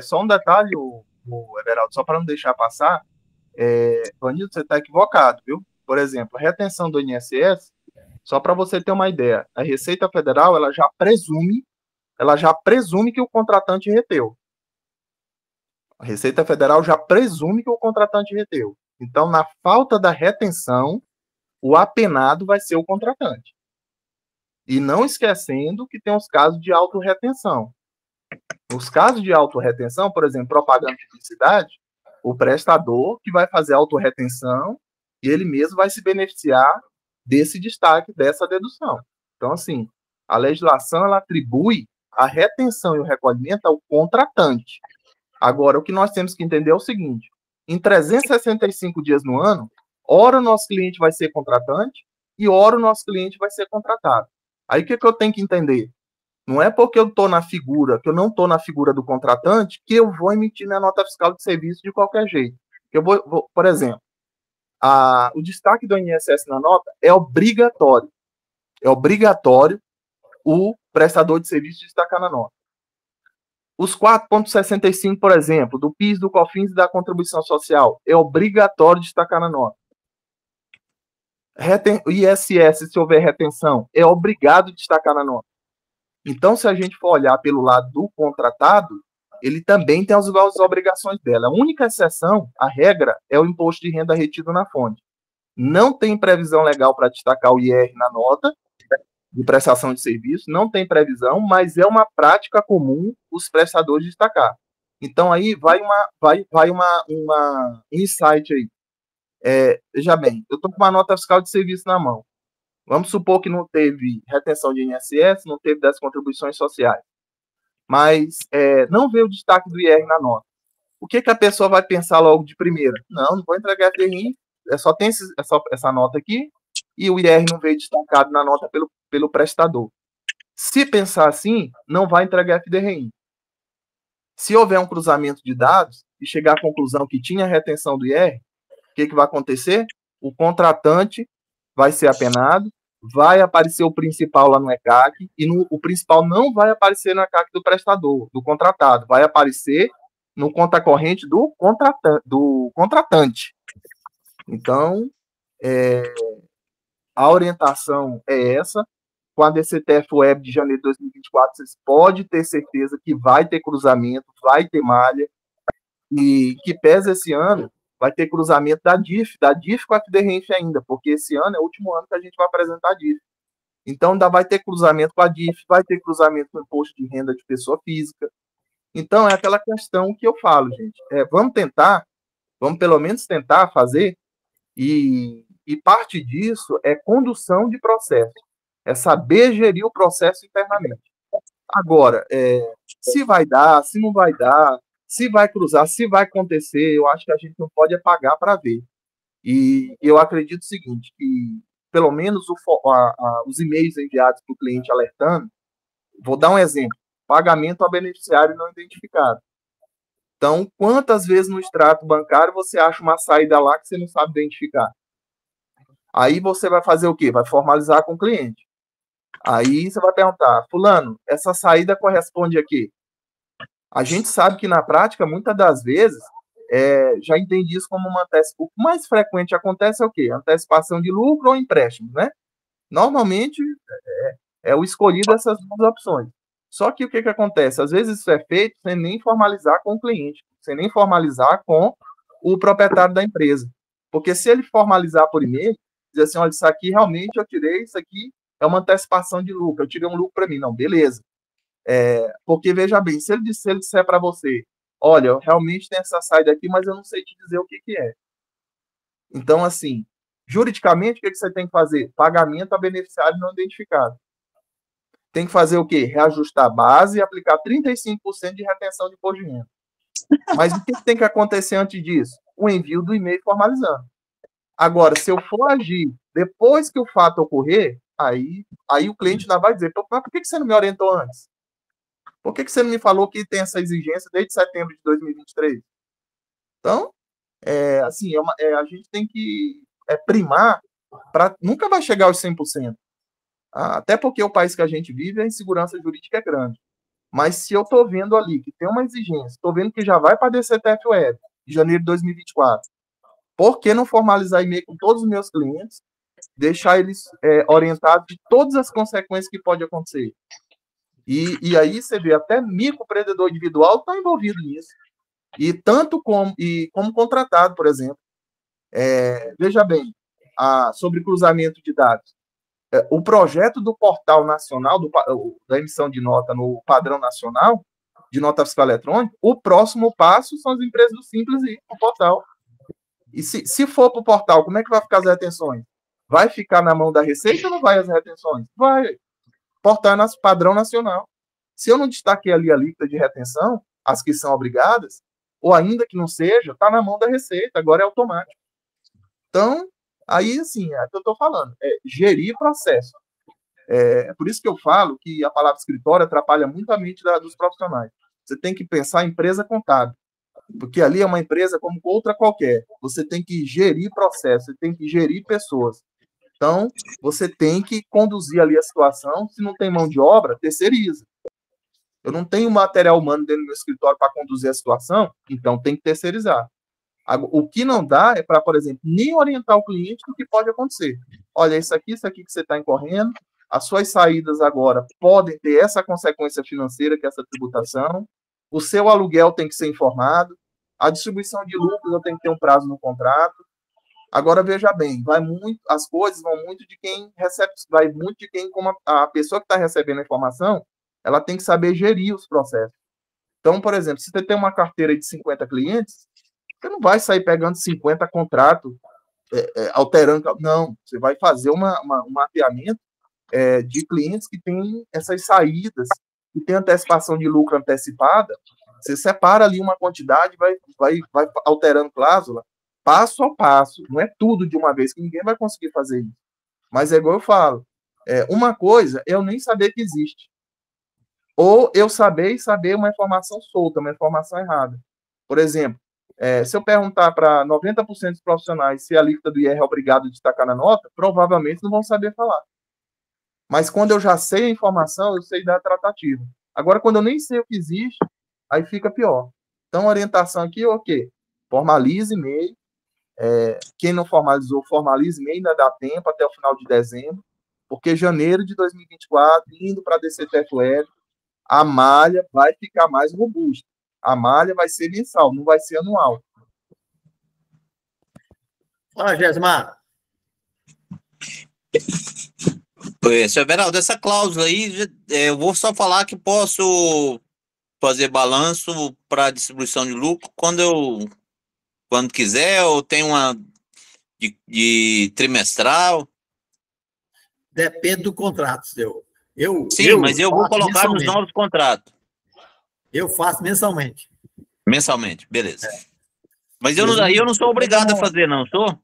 S3: Só um detalhe, o Everaldo, só para não deixar passar, Vanildo, você está equivocado, viu? Por exemplo, a retenção do INSS, só para você ter uma ideia, a Receita Federal ela já presume que o contratante reteu. A Receita Federal já presume que o contratante reteu. Então, na falta da retenção, o apenado vai ser o contratante. E não esquecendo que tem os casos de autorretenção. Nos casos de autorretenção, por exemplo, propaganda de publicidade, o prestador que vai fazer autorretenção e ele mesmo vai se beneficiar desse destaque, dessa dedução. Então, assim, a legislação ela atribui a retenção e o recolhimento ao contratante. Agora, o que nós temos que entender é o seguinte, em 365 dias no ano, ora o nosso cliente vai ser contratante e ora o nosso cliente vai ser contratado. Aí o que eu tenho que entender? Não é porque eu estou na figura, que eu não estou na figura do contratante, que eu vou emitir minha nota fiscal de serviço de qualquer jeito. Eu vou por exemplo, o destaque do INSS na nota é obrigatório. É obrigatório o prestador de serviço destacar na nota. Os 4,65, por exemplo, do PIS, do COFINS e da contribuição social, é obrigatório destacar na nota. O ISS, se houver retenção, é obrigado destacar na nota. Então, se a gente for olhar pelo lado do contratado, ele também tem as obrigações dela. A única exceção, a regra, é o imposto de renda retido na fonte. Não tem previsão legal para destacar o IR na nota de prestação de serviço, não tem previsão, mas é uma prática comum os prestadores destacar. Então, aí vai um insight aí. Veja bem, eu estou com uma nota fiscal de serviço na mão. Vamos supor que não teve retenção de INSS, não teve das contribuições sociais, mas não veio o destaque do IR na nota. O que a pessoa vai pensar logo de primeira? Não vou entregar FDRI, só tem essa nota aqui, e o IR não veio destacado na nota pelo prestador. Se pensar assim, não vai entregar FDRI. Se houver um cruzamento de dados e chegar à conclusão que tinha retenção do IR, o que vai acontecer? O contratante vai ser apenado, vai aparecer o principal lá no ECAC, e o principal não vai aparecer no ECAC do prestador, do contratado, vai aparecer no conta corrente do contratante. Então, a orientação é essa. Com a DCTF Web de janeiro de 2024, vocês podem ter certeza que vai ter cruzamento, vai ter malha, e que pesa esse ano, vai ter cruzamento da DIF com a FDRenf ainda, porque esse ano é o último ano que a gente vai apresentar a DIF. Então, ainda vai ter cruzamento com a DIF, vai ter cruzamento com o imposto de renda de pessoa física. Então, é aquela questão que eu falo, gente. Vamos pelo menos tentar fazer, e parte disso é condução de processo, é saber gerir o processo internamente. Agora, se vai dar, se não vai dar, se vai cruzar, se vai acontecer, eu acho que a gente não pode apagar para ver. E eu acredito o seguinte, que pelo menos os e-mails enviados para o cliente alertando, vou dar um exemplo, pagamento a beneficiário não identificado. Então, quantas vezes no extrato bancário você acha uma saída lá que você não sabe identificar? Aí você vai fazer o quê? Vai formalizar com o cliente. Aí você vai perguntar, fulano, essa saída corresponde a quê? A gente sabe que na prática, muitas das vezes, já entende isso como uma antecipação. O mais frequente acontece é o quê? Antecipação de lucro ou empréstimo, né? Normalmente, é o escolhido dessas duas opções. Só que o que acontece? Às vezes isso é feito sem nem formalizar com o cliente, sem nem formalizar com o proprietário da empresa. Porque se ele formalizar por e-mail, dizer assim, olha, isso aqui realmente eu tirei, isso aqui é uma antecipação de lucro, eu tirei um lucro para mim. Não, beleza. Porque, veja bem, se ele disser para você, olha, eu realmente tenho essa saída aqui, mas eu não sei te dizer o que é. Então, assim, juridicamente, o que você tem que fazer? Pagamento a beneficiário não identificado. Tem que fazer o quê? Reajustar a base e aplicar 35% de retenção de imposto de renda. Mas o que tem que acontecer antes disso? O envio do e-mail formalizando. Agora, se eu for agir depois que o fato ocorrer, aí o cliente ainda vai dizer, mas por que você não me orientou antes? Por que você não me falou que tem essa exigência desde setembro de 2023? Então, assim, a gente tem que primar, nunca vai chegar aos 100%. Até porque o país que a gente vive, a insegurança jurídica é grande. Mas se eu estou vendo ali que tem uma exigência, estou vendo que já vai para a DCTF Web, em janeiro de 2024, por que não formalizar e-mail com todos os meus clientes, deixar eles orientados de todas as consequências que pode acontecer? E aí você vê, até microempreendedor individual está envolvido nisso. E tanto como contratado, por exemplo. Veja bem, sobre cruzamento de dados. O projeto do portal nacional, da emissão de nota no padrão nacional, de nota fiscal eletrônica, o próximo passo são as empresas do Simples ir para o portal. E se for para o portal, como é que vai ficar as retenções? Vai ficar na mão da Receita ou não vai as retenções? Vai. Portal padrão nacional. Se eu não destaquei ali a alíquota de retenção, as que são obrigadas, ou ainda que não seja, está na mão da Receita, agora é automático. Então, aí, assim, é o que eu estou falando, gerir processo. É por isso que eu falo que a palavra escritório atrapalha muito a mente dos profissionais. Você tem que pensar em empresa contábil, porque ali é uma empresa como outra qualquer. Você tem que gerir processo, você tem que gerir pessoas. Então, você tem que conduzir ali a situação. Se não tem mão de obra, terceiriza. Eu não tenho material humano dentro do meu escritório para conduzir a situação, então tem que terceirizar. O que não dá é para, por exemplo, nem orientar o cliente do que pode acontecer. Olha, isso aqui que você está incorrendo, as suas saídas agora podem ter essa consequência financeira, que é essa tributação, o seu aluguel tem que ser informado, a distribuição de lucros eu tenho que ter um prazo no contrato. Agora, veja bem, as coisas vão muito de quem recebe, vai muito de quem, como a pessoa que está recebendo a informação, ela tem que saber gerir os processos. Então, por exemplo, se você tem uma carteira de 50 clientes, você não vai sair pegando 50 contratos, alterando. Não, você vai fazer um mapeamento de clientes que têm essas saídas, que tem antecipação de lucro antecipada. Você separa ali uma quantidade, vai alterando cláusula, passo a passo. Não é tudo de uma vez, que ninguém vai conseguir fazer isso. Mas é igual eu falo, uma coisa é eu nem saber que existe. Ou eu saber uma informação solta, uma informação errada. Por exemplo, se eu perguntar para 90% dos profissionais se a alíquota do IR é obrigado a destacar na nota, provavelmente não vão saber falar. Mas quando eu já sei a informação, eu sei dar tratativa. Agora, quando eu nem sei o que existe, aí fica pior. Então, a orientação aqui é o quê? Formalize e-mail. Quem não formalizou, formalize e-mail, ainda dá tempo até o final de dezembro, porque janeiro de 2024, indo para a DCTF-Web, a malha vai ficar mais robusta. A malha vai ser mensal, não vai ser anual.
S1: Fala, Gesmar.
S2: Seu Everaldo, essa cláusula aí, eu vou só falar que posso fazer balanço para distribuição de lucro quando quiser, ou tem uma de trimestral.
S1: Depende do contrato seu.
S2: Sim, mas eu vou colocar nos novos contratos.
S1: Eu faço mensalmente.
S2: Mensalmente, beleza. Mas eu não sou obrigado a fazer, não, sou?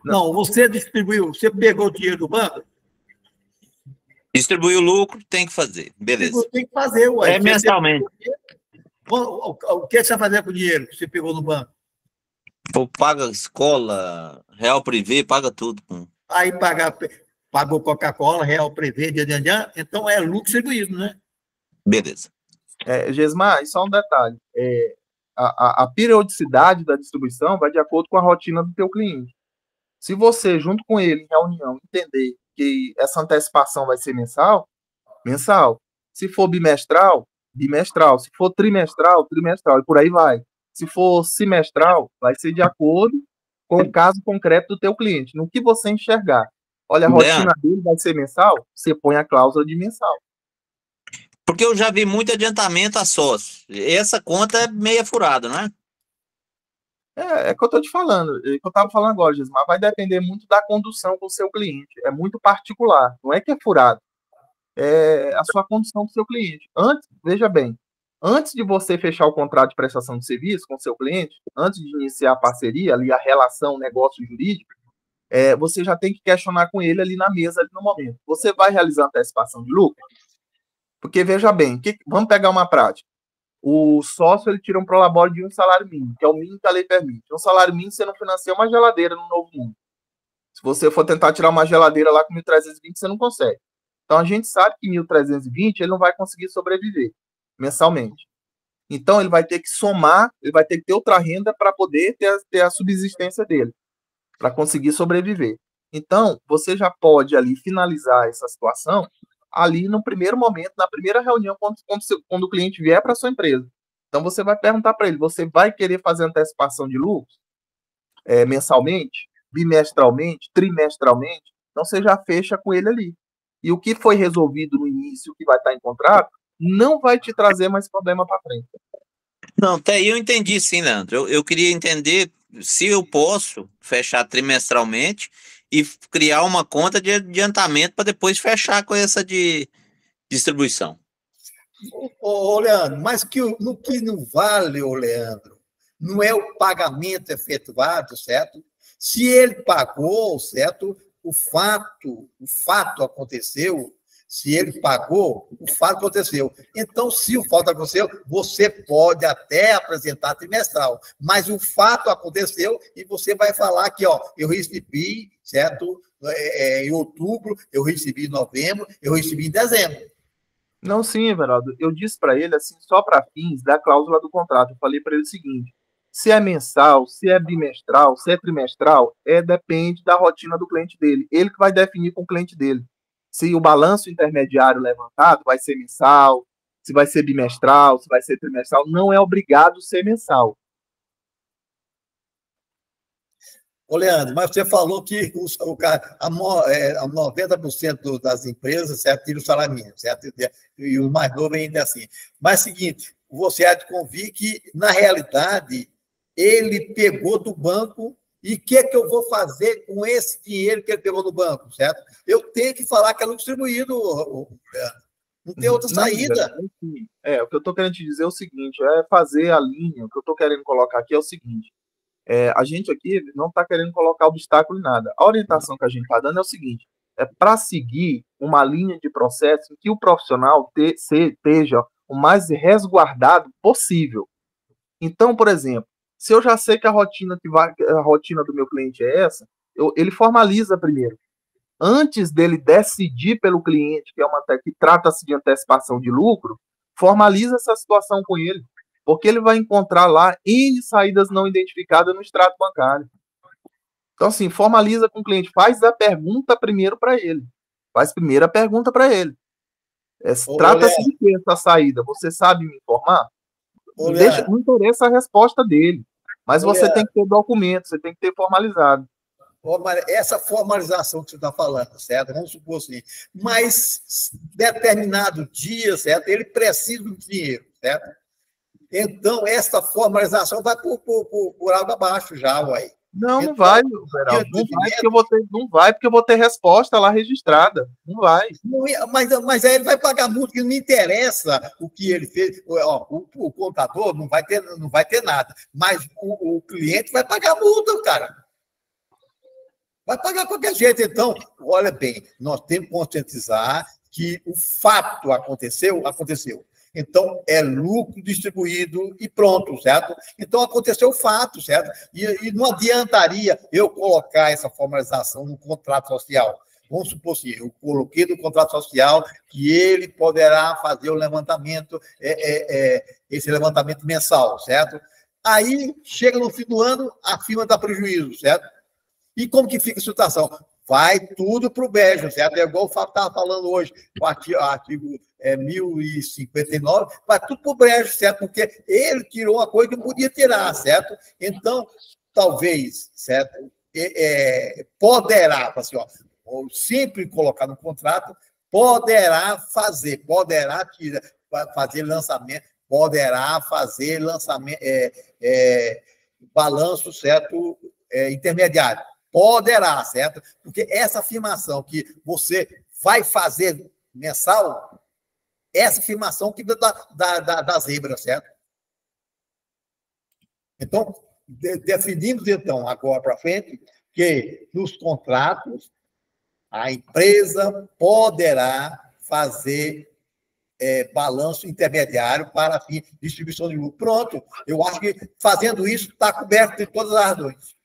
S1: Não, você distribuiu, você pegou o dinheiro do banco?
S2: Distribuiu o lucro, tem que fazer, beleza.
S1: Tem que fazer, ué.
S2: Mensalmente.
S1: O que você vai fazer com o dinheiro que você pegou no banco?
S2: Pô, paga escola, Real Privé, paga tudo.
S1: Aí pagou Coca-Cola, Real Privé, então é lucro distribuído, né?
S2: Beleza.
S3: Gesmar, e só um detalhe. A periodicidade da distribuição vai de acordo com a rotina do teu cliente. Se você, junto com ele, em reunião, entender que essa antecipação vai ser mensal, mensal. Se for bimestral, bimestral. Se for trimestral, trimestral. E por aí vai. Se for semestral, vai ser de acordo com o caso concreto do teu cliente. No que você enxergar. Olha, a rotina dele vai ser mensal, você põe a cláusula de mensal.
S2: Porque eu já vi muito adiantamento a sócio. Essa conta é meia furada, não é?
S3: É que eu tô te falando, é que eu tava falando agora, Gismar, vai depender muito da condução com o seu cliente. É muito particular, não é que é furado. É a sua condução com o seu cliente. Veja bem, antes de você fechar o contrato de prestação de serviço com o seu cliente, antes de iniciar a parceria, ali a relação negócio jurídico, você já tem que questionar com ele ali na mesa, ali no momento. Você vai realizar antecipação de lucro? Porque, veja bem, vamos pegar uma prática. O sócio, ele tira um prolabore de um salário mínimo, que é o mínimo que a lei permite. Um salário mínimo, você não financia uma geladeira no Novo Mundo. Se você for tentar tirar uma geladeira lá com 1.320, você não consegue. Então, a gente sabe que 1.320 ele não vai conseguir sobreviver mensalmente. Então, ele vai ter que somar, ele vai ter que ter outra renda para poder ter a subsistência dele, para conseguir sobreviver. Então, você já pode ali finalizar essa situação ali no primeiro momento, na primeira reunião, quando o cliente vier para a sua empresa. Então, você vai perguntar para ele, você vai querer fazer antecipação de lucros mensalmente, bimestralmente, trimestralmente? Então, você já fecha com ele ali. E o que foi resolvido no início, o que vai estar em contrato, não vai te trazer mais problema para frente.
S2: Não, até aí eu entendi sim, Leandro. Eu queria entender se eu posso fechar trimestralmente e criar uma conta de adiantamento para depois fechar com essa de distribuição.
S1: Ô, Leandro, mas no que não vale, ô Leandro, não é o pagamento efetuado, certo? Se ele pagou, certo? O fato aconteceu. Se ele pagou, o fato aconteceu. Então, se o fato aconteceu, você pode até apresentar trimestral, mas o fato aconteceu e você vai falar que, ó, eu recebi, certo? Em outubro, eu recebi em novembro, eu recebi em dezembro.
S3: Não, sim, Everaldo. Eu disse para ele, assim, só para fins da cláusula do contrato. Eu falei para ele o seguinte: se é mensal, se é bimestral, se é trimestral, depende da rotina do cliente dele. Ele que vai definir com o cliente dele. Se o balanço intermediário levantado vai ser mensal, se vai ser bimestral, se vai ser trimestral, não é obrigado ser mensal.
S1: Ô, Leandro, mas você falou que 90% das empresas, certo, tira o salário mínimo, certo? E o mais novo ainda é assim. Mas é o seguinte, você há de convir que, na realidade, ele pegou do banco e o que eu vou fazer com esse dinheiro que ele pegou do banco, certo? Eu tenho que falar que é lucro distribuído, Leandro. Não tem outra saída.
S3: O que eu estou querendo te dizer é o seguinte, é fazer a linha, o que eu estou querendo colocar aqui é o seguinte, a gente aqui não está querendo colocar obstáculo em nada. A orientação que a gente está dando é o seguinte, é para seguir uma linha de processo em que o profissional esteja o mais resguardado possível. Então, por exemplo, se eu já sei que a rotina do meu cliente é essa, ele formaliza primeiro. Antes dele decidir pelo cliente, que trata-se de antecipação de lucro, formaliza essa situação com ele, porque ele vai encontrar lá N saídas não identificadas no extrato bancário. Então, assim, formaliza com o cliente, faz a pergunta primeiro para ele. Faz primeiro a pergunta para ele. Trata-se de ter essa saída, você sabe me informar? Não interessa a resposta dele, mas você tem que ter documento, você tem que ter formalizado.
S1: Essa formalização que você está falando, certo? Vamos supor assim, mas determinado dia, certo? Ele precisa do dinheiro, certo? Então, essa formalização vai por água abaixo já, uai.
S3: Não vai, Geraldo. Não vai porque eu vou ter resposta lá registrada. Não vai.
S1: Mas aí ele vai pagar multa, que não interessa o que ele fez. O contador não vai ter nada, mas o cliente vai pagar multa, cara. Vai pagar de qualquer jeito. Então, olha bem, nós temos que conscientizar que o fato aconteceu. Então, é lucro distribuído e pronto, certo? Então, aconteceu o fato, certo? E não adiantaria eu colocar essa formalização no contrato social. Vamos supor assim, eu coloquei no contrato social que ele poderá fazer o levantamento, esse levantamento mensal, certo? Aí, chega no fim do ano, a firma dá prejuízo, certo? E como que fica a situação? Vai tudo para o beijo, certo? É igual o Fábio estava falando hoje, o artigo 1059, vai tudo para o brejo, certo? Porque ele tirou uma coisa que não podia tirar, certo? Então, talvez, certo? Poderá, assim, ou sempre colocar no contrato, poderá fazer lançamento, balanço, certo? Intermediário. Poderá, certo? Porque essa afirmação que você vai fazer mensal, essa afirmação que da zebra, certo? Então, definimos, então, agora para frente, que nos contratos a empresa poderá fazer balanço intermediário para fim de distribuição de lucro. Pronto, eu acho que fazendo isso está coberto de todas as razões.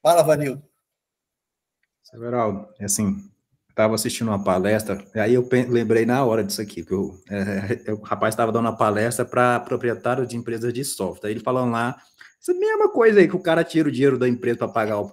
S1: Fala, Vanildo.
S7: Severaldo, assim, estava assistindo uma palestra, aí eu lembrei na hora disso aqui, que o rapaz estava dando uma palestra para proprietário de empresas de software, aí ele falando lá, essa mesma coisa aí, que o cara tira o dinheiro da empresa para pagar o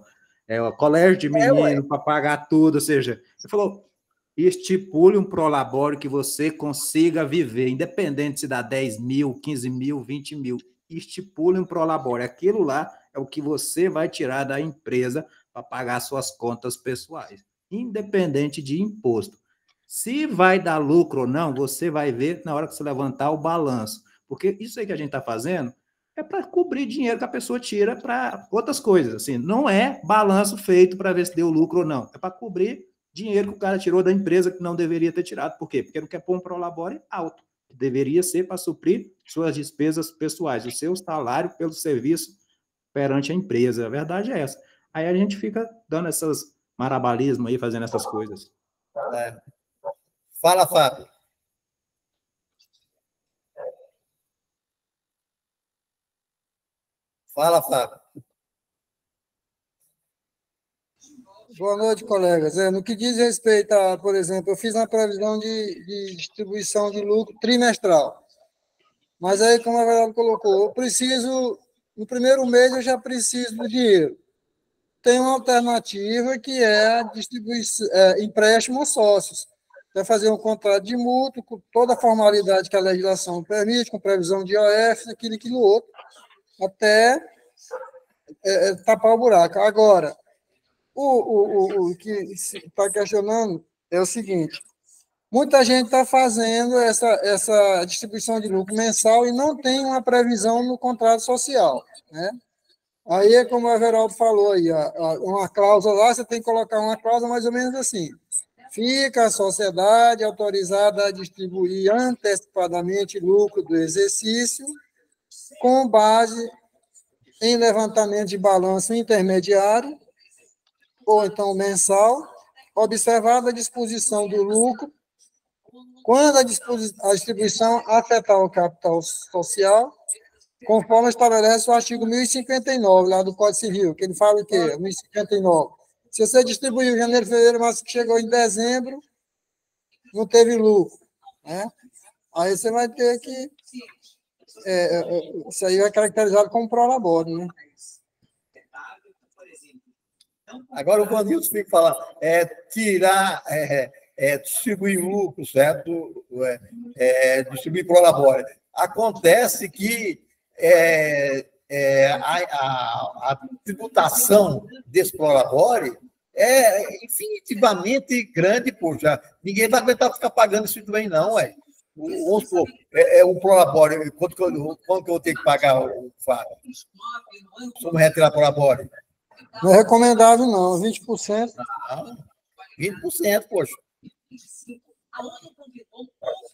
S7: colégio de menino, para pagar tudo, ou seja, ele falou, estipule um prolabore que você consiga viver, independente se dá 10 mil, 15 mil, 20 mil, estipule um prolabore, aquilo lá é o que você vai tirar da empresa para pagar suas contas pessoais, independente de imposto. Se vai dar lucro ou não, você vai ver na hora que você levantar o balanço, porque isso aí que a gente está fazendo é para cobrir dinheiro que a pessoa tira para outras coisas, assim, não é balanço feito para ver se deu lucro ou não, é para cobrir dinheiro que o cara tirou da empresa que não deveria ter tirado. Por quê? Porque não quer pôr um prolabore alto, que deveria ser para suprir suas despesas pessoais, o seu salário pelo serviço perante a empresa. A verdade é essa. Aí a gente fica dando essas marabalismos aí, fazendo essas coisas.
S1: Fala, Fábio. Fala, Fábio.
S4: Boa noite, colegas. No que diz respeito a, por exemplo, eu fiz uma previsão de distribuição de lucro trimestral. Mas aí, como a Verão colocou, eu preciso, no primeiro mês eu já preciso do dinheiro. Tem uma alternativa que é a distribuição, empréstimo a sócios. Vai fazer um contrato de mútuo, com toda a formalidade que a legislação permite, com previsão de IOF, aquilo outro, até tapar o buraco. Agora, o que está questionando é o seguinte: muita gente está fazendo essa distribuição de lucro mensal e não tem uma previsão no contrato social, né? Aí é como o Everaldo falou aí, uma cláusula lá, você tem que colocar uma cláusula mais ou menos assim: fica a sociedade autorizada a distribuir antecipadamente lucro do exercício com base em levantamento de balanço intermediário ou então mensal, observada a disposição do lucro, quando a distribuição afetar o capital social, conforme estabelece o artigo 1059, lá do Código Civil, que ele fala o quê? 1059. Se você distribuiu janeiro, fevereiro, mas chegou em dezembro, não teve lucro, né? Aí você vai ter que... isso aí é caracterizado como prolabore, né?
S1: Agora o Vanilson tem que falar, tirar, distribuir lucro, certo? Distribuir prolabore. Acontece que a tributação desse prolabore é infinitivamente grande, poxa. Ninguém vai aguentar ficar pagando isso bem, não, ué. Vamos supor, o prolabore, quanto que eu vou ter que pagar o Fábio? Vamos retirar prolabore.
S4: Não é recomendável, não, 20%.
S1: Não, 20%, poxa.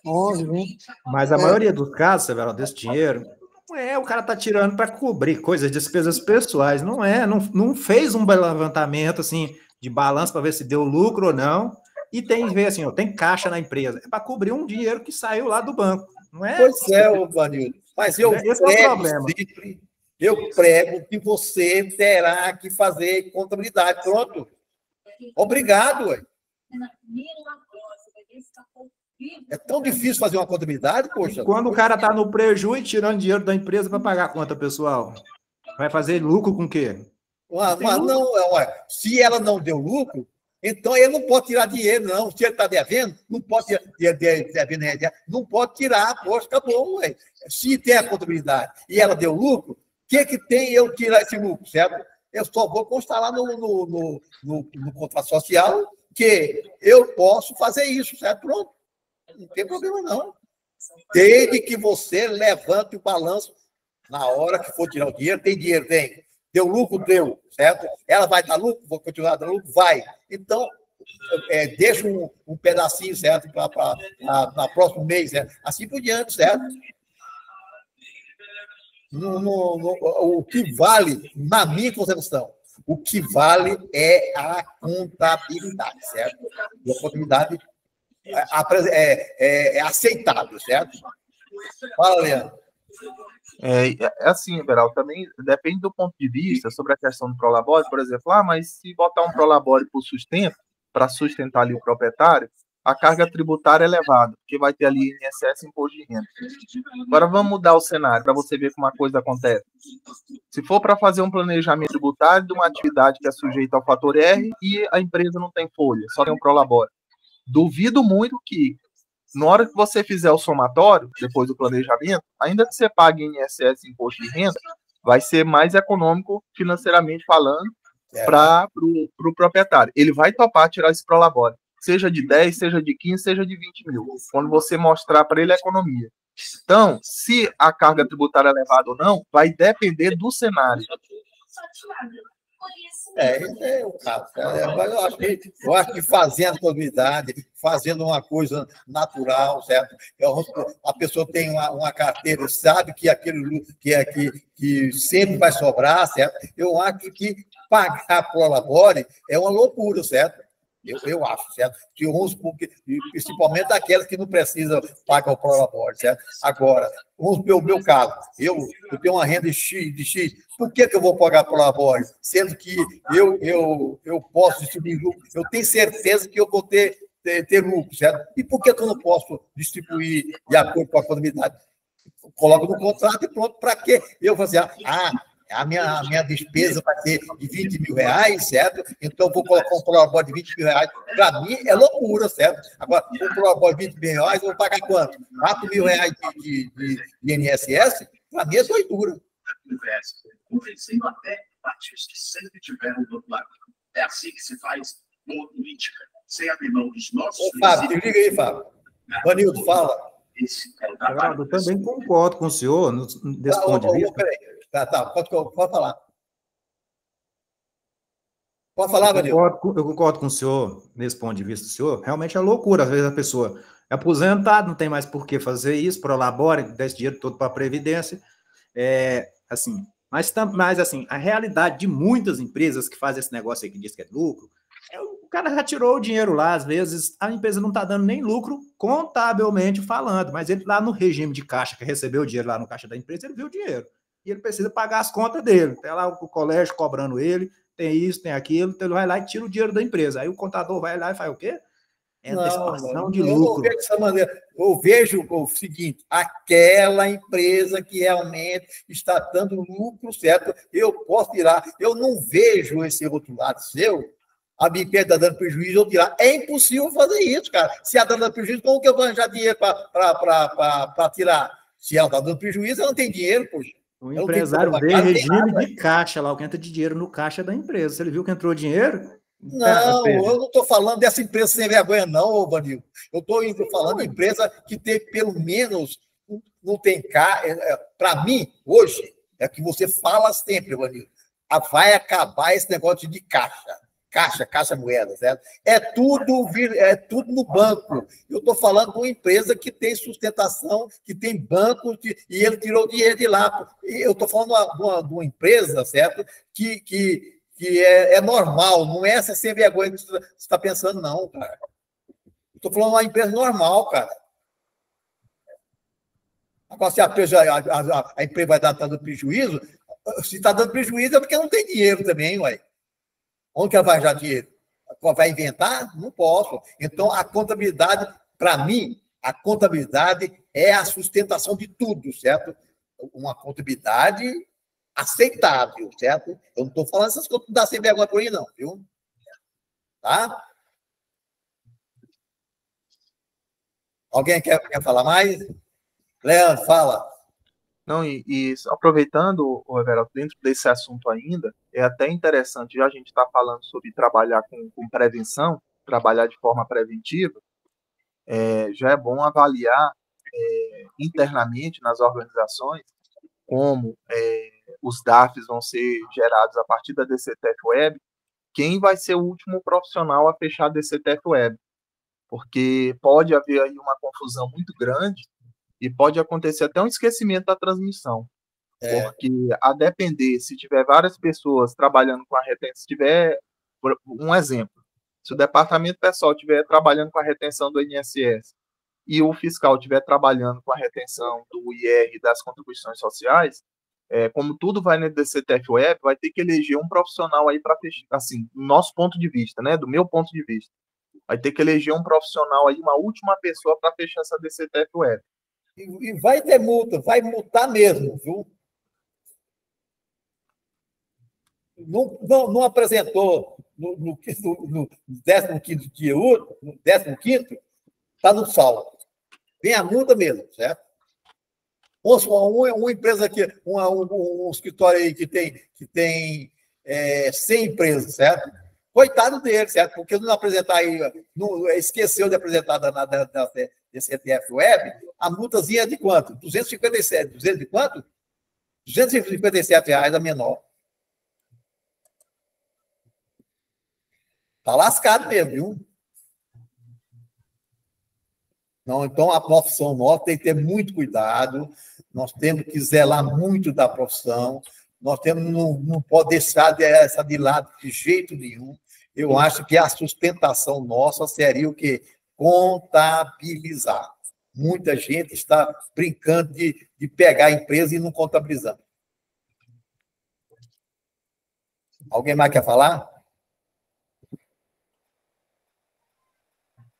S4: 11, 20.
S7: Mas a maioria dos casos, Severo, desse dinheiro, não o cara tá tirando para cobrir coisas, despesas pessoais, não fez um levantamento assim de balanço para ver se deu lucro ou não, e tem ver assim, tem caixa na empresa, é para cobrir um dinheiro que saiu lá do banco, não é?
S1: Pois é, Vanildo, mas
S7: Esse é o problema.
S1: Eu prego que você terá que fazer contabilidade, pronto. Obrigado, ué. É tão difícil fazer uma contabilidade, poxa.
S7: Quando o cara está no prejuízo e tirando dinheiro da empresa para pagar a conta, pessoal, vai fazer lucro com o quê?
S1: Mas não, se ela não deu lucro, então ele não pode tirar dinheiro, não. Se ele está devendo, não pode tirar, não pode tirar, poxa, acabou, ué. Se tem a contabilidade e ela deu lucro, o que tem eu tirar esse lucro, certo? Eu só vou constar lá no contrato social que eu posso fazer isso, certo? Pronto. Não tem problema, não. Desde que você levante o balanço na hora que for tirar o dinheiro, tem dinheiro, tem. Deu lucro, deu, certo? Ela vai dar lucro, vou continuar dando lucro, vai. Então, deixa um pedacinho, certo? Para próximo mês, certo? Assim por diante, certo? O que vale, na minha concepção, o que vale é a contabilidade, certo? E a contabilidade é aceitável, certo? Fala, Leandro.
S3: Assim, Everaldo, também depende do ponto de vista sobre a questão do prolabore, por exemplo, mas se botar um prolabore por sustento, para sustentar ali o proprietário, a carga tributária é elevada, porque vai ter ali INSS e imposto de renda. Agora vamos mudar o cenário para você ver como a coisa acontece. Se for para fazer um planejamento tributário de uma atividade que é sujeita ao fator R e a empresa não tem folha, só tem um prolabore, duvido muito que, na hora que você fizer o somatório, depois do planejamento, ainda que você pague INSS e imposto de renda, vai ser mais econômico financeiramente falando para o proprietário. Ele vai topar tirar esse prolabore, seja de 10, seja de 15, seja de 20 mil, quando você mostrar para ele a economia. Então, se a carga tributária é elevada ou não, vai depender do cenário.
S1: Esse é o caso. Eu acho que fazendo comunidade, fazendo uma coisa natural, certo? A pessoa tem uma carteira, sabe que aquele que sempre vai sobrar, certo? Eu acho que pagar prolabore é uma loucura, certo? Eu acho, certo? Que principalmente aquelas que não precisam pagar o prolabore, certo? Agora, o meu caso, eu tenho uma renda de X, por que eu vou pagar prolabore? Sendo que eu posso distribuir lucro, eu tenho certeza que eu vou ter lucro, certo? E por que eu não posso distribuir de acordo com a contabilidade? Coloco no contrato e pronto, para quê? Eu vou dizer, a minha despesa vai ser de 20 mil reais, certo? Então, eu vou colocar um prolabore de 20 mil reais. Para mim, é loucura, certo? Agora, um prolabore de 20 mil reais, eu vou pagar quanto? 4 mil reais de INSS? Para mim, é doidura.
S8: Mas que sempre tiveram do outro lado. É assim que se faz boa política, sem abrir mão dos nossos
S1: Ô, Fábio, te liga aí, Fábio. Vanildo, fala.
S8: Esse é o
S7: Geraldo,
S8: trabalho.
S7: eu também concordo com o senhor desse ponto de vista.
S1: Peraí. Tá, pode falar. Pode falar, Vanildo.
S7: Eu concordo com o senhor, nesse ponto de vista do senhor. Realmente é loucura, às vezes, a pessoa é aposentada, não tem mais por que fazer isso, prolabora, dá esse dinheiro todo para a Previdência. Assim, mas, assim, a realidade de muitas empresas que fazem esse negócio aí que diz que é lucro, o cara já tirou o dinheiro lá, às vezes a empresa não está dando nem lucro contabilmente falando, mas ele lá no regime de caixa, que recebeu o dinheiro lá no caixa da empresa, ele viu o dinheiro. E ele precisa pagar as contas dele. Tem lá o colégio cobrando ele, tem isso, tem aquilo, então ele vai lá e tira o dinheiro da empresa. Aí o contador vai lá e faz o quê? Antecipação de lucro.
S1: Eu não vejo dessa maneira. Eu vejo o seguinte: aquela empresa que realmente está dando lucro, certo? Eu posso tirar. Eu não vejo esse outro lado seu. A minha empresa está dando prejuízo, eu tirar. É impossível fazer isso, cara. Se ela está dando prejuízo, como que eu vou arranjar dinheiro para tirar? Se ela está dando prejuízo, ela não tem dinheiro, poxa.
S7: O empresário vê regime de caixa lá, o que entra de dinheiro no caixa da empresa. Se ele viu que entrou dinheiro.
S1: Não, eu não estou falando dessa empresa sem vergonha, não, Vanildo. Eu estou falando de empresa que tem, pelo menos, não tem caixa. Para mim, hoje, é que você fala sempre, Vanildo, vai acabar esse negócio de caixa moeda, certo? É tudo no banco. Eu estou falando de uma empresa que tem sustentação, que tem banco, e ele tirou o dinheiro de lá. Eu estou falando de uma empresa, certo? Que é normal, não é essa sem vergonha que você está pensando, não, cara. Estou falando de uma empresa normal, cara. Agora, se a empresa vai dar dando prejuízo, se está dando prejuízo é porque não tem dinheiro também, ué. Onde que ela vai arranjar dinheiro? Vai inventar? Não posso. Então, a contabilidade, para mim, a contabilidade é a sustentação de tudo, certo? Uma contabilidade aceitável, certo? Eu não estou falando essas coisas que dá sem vergonha por aí, não, viu? Tá? Alguém quer falar mais? Leandro, fala.
S3: Não, e aproveitando, Everaldo, dentro desse assunto ainda, é até interessante, já a gente está falando sobre trabalhar com prevenção, trabalhar de forma preventiva, já é bom avaliar internamente nas organizações como os DARFs vão ser gerados a partir da DCTF Web, quem vai ser o último profissional a fechar a DCTF Web, porque pode haver aí uma confusão muito grande e pode acontecer até um esquecimento da transmissão. Porque, a depender, se tiver várias pessoas trabalhando com a retenção, se tiver, um exemplo, se o departamento pessoal estiver trabalhando com a retenção do INSS e o fiscal estiver trabalhando com a retenção do IR das contribuições sociais, como tudo vai na DCTF Web, vai ter que eleger um profissional aí para fechar, assim, do nosso ponto de vista, né, do meu ponto de vista, vai ter que eleger um profissional aí, uma última pessoa para fechar essa DCTF Web.
S1: E vai ter multa, vai multar mesmo, viu? Não apresentou no 15º dia útil, no 15º, está no saldo. Vem a multa mesmo, certo? Uma empresa aqui, um escritório aí que tem 100 empresas, certo? Coitado dele, certo? Porque não apresentar aí, esqueceu de apresentar na DCTF Web, a multazinha é de quanto? 257. 200 de quanto? R$ 257 a menor. Está lascado mesmo, viu? Não, então, a profissão nossa tem que ter muito cuidado, nós temos que zelar muito da profissão, nós temos, não pode deixar essa de lado de jeito nenhum. Eu acho que a sustentação nossa seria o quê? Contabilizar. Muita gente está brincando de pegar a empresa e não contabilizando. Alguém mais quer falar?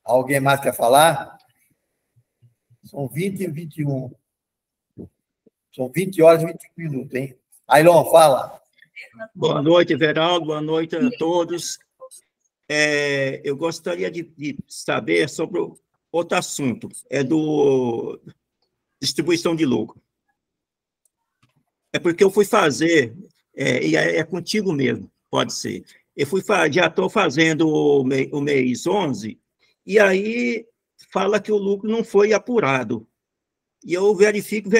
S1: Alguém mais quer falar? São 20 e 21. São 20 horas e 25 minutos, hein? Ailon, fala.
S9: Boa noite, Everaldo. Boa noite a todos. Eu gostaria de saber sobre outro assunto. É do distribuição de lucro. É porque eu fui fazer E é contigo mesmo, pode ser. Já estou fazendo o mês 11, e aí fala que o lucro não foi apurado. E eu verifico,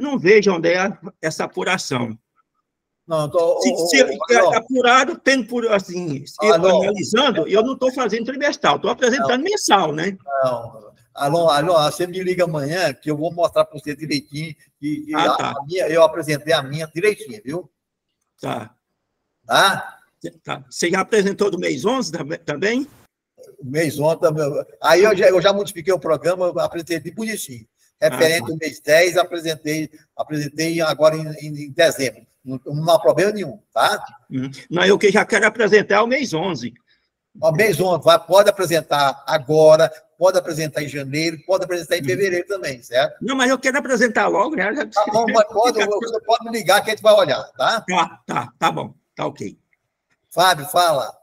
S9: não vejo onde é essa apuração.
S1: Não,
S9: se é apurado, tendo por assim, analisando, eu não estou fazendo trimestral, estou apresentando mensal, né?
S1: Não. Alô, você me liga amanhã que eu vou mostrar para você direitinho que
S9: tá.
S1: eu apresentei a minha direitinho, viu?
S9: Tá.
S1: Tá?
S9: Você já apresentou do mês 11 também?
S1: O mês 11, aí eu já modifiquei o programa, eu apresentei de bonitinho. Referente ao mês 10, apresentei agora em dezembro. Não há problema nenhum, tá?
S9: Não, eu que já quero apresentar o mês 11.
S1: O mês 11, pode apresentar agora, pode apresentar em janeiro, pode apresentar em fevereiro também, certo?
S9: Não, mas eu quero apresentar logo, né?
S1: Tá bom, mas você pode me ligar que a gente vai olhar, tá?
S9: Tá bom, tá ok.
S1: Fábio, fala.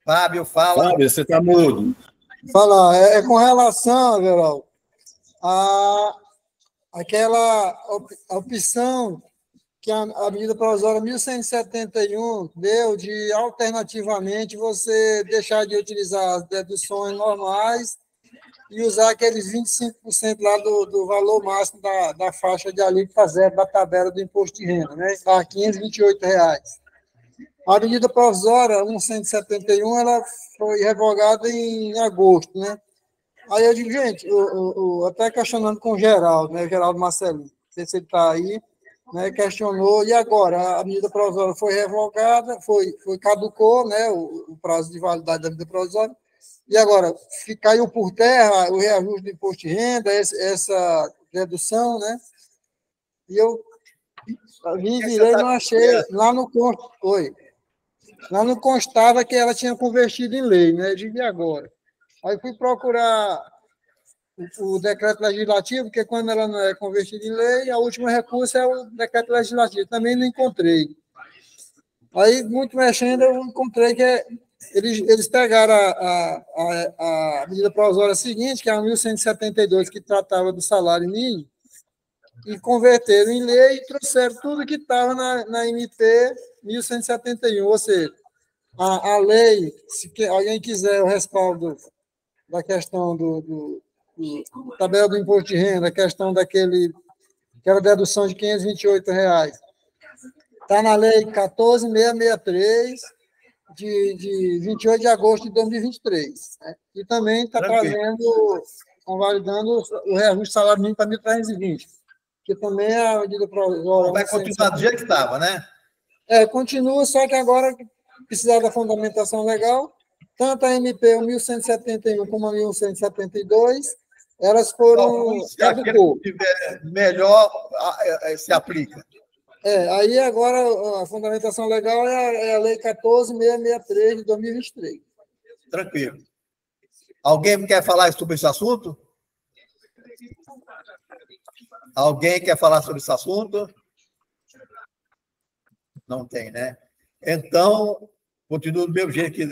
S1: Fábio, fala.
S6: Fábio, você está mudo.
S4: Fala, é com relação, Geraldo, àquela opção que a medida provisória 1171 deu de, alternativamente, você deixar de utilizar as deduções normais e usar aqueles 25% lá do valor máximo da faixa de alíquota zero da tabela do imposto de renda, né? Está R$ 528. A medida provisória 1171, ela foi revogada em agosto, né? Aí eu digo, gente, até questionando com o Geraldo, né? O Geraldo Marcelino, não sei se ele está aí, né? Questionou, e agora? A medida provisória foi revogada, caducou, né? O prazo de validade da medida provisória, e agora caiu por terra o reajuste do imposto de renda, essa redução, né? E eu virei, não achei, lá no constava que ela tinha convertido em lei, né? Eu digo, e agora? Aí fui procurar o decreto legislativo, porque quando ela não é convertida em lei, a última recurso é o decreto legislativo. Também não encontrei. Aí, muito mexendo, eu encontrei que eles pegaram a medida provisória seguinte, que é a 1172, que tratava do salário mínimo, e converteram em lei e trouxeram tudo que estava na MP 1171, ou seja, a lei, se alguém quiser o respaldo da questão do tabela do imposto de renda, a questão aquela dedução de R$ 528, está na lei 14.663, de 28 de agosto de 2023, né? E também está convalidando o reajuste do salário mínimo para 1.320, que também é a medida provisória.
S1: Vai continuar do jeito que estava, né?
S4: Continua, só que agora precisar da fundamentação legal, tanto a MP 1171 como a 1172, elas foram...
S1: Se aquele tiver melhor, se aplica.
S4: Aí agora a fundamentação legal é a Lei 14.663 de 2023.
S1: Tranquilo. Alguém quer falar sobre esse assunto? Alguém quer falar sobre esse assunto? Não tem, né? Então, continua do mesmo jeito que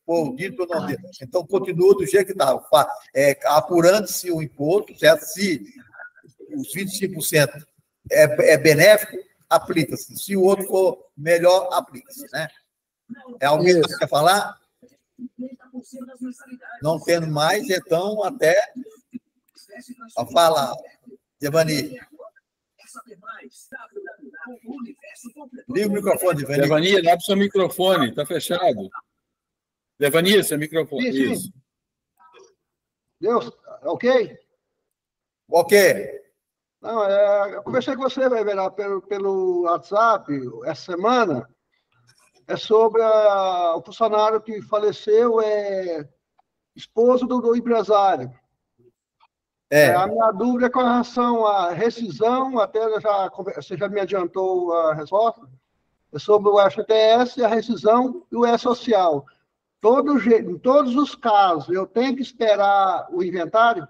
S1: foi dito ou não dito. Então, continua do jeito que estava. Apurando-se o imposto, certo? Se os 25% é benéfico, aplica-se. Se o outro for melhor, aplica-se, né? Alguém que quer falar? Não tendo mais, então, até... Fala, Devani. Liga o microfone, Devani.
S6: Devani, abre seu microfone, está fechado. Devani, seu microfone.
S10: Sim.
S6: Isso.
S10: Deus, ok?
S1: Ok.
S10: Não, eu conversei com você, Verá, pelo WhatsApp essa semana. É sobre o funcionário que faleceu, esposo do empresário. A minha dúvida é com relação à rescisão, até você já me adiantou a resposta, é sobre o FGTS, a rescisão e o E-Social. Em todos os casos, eu tenho que esperar o inventário?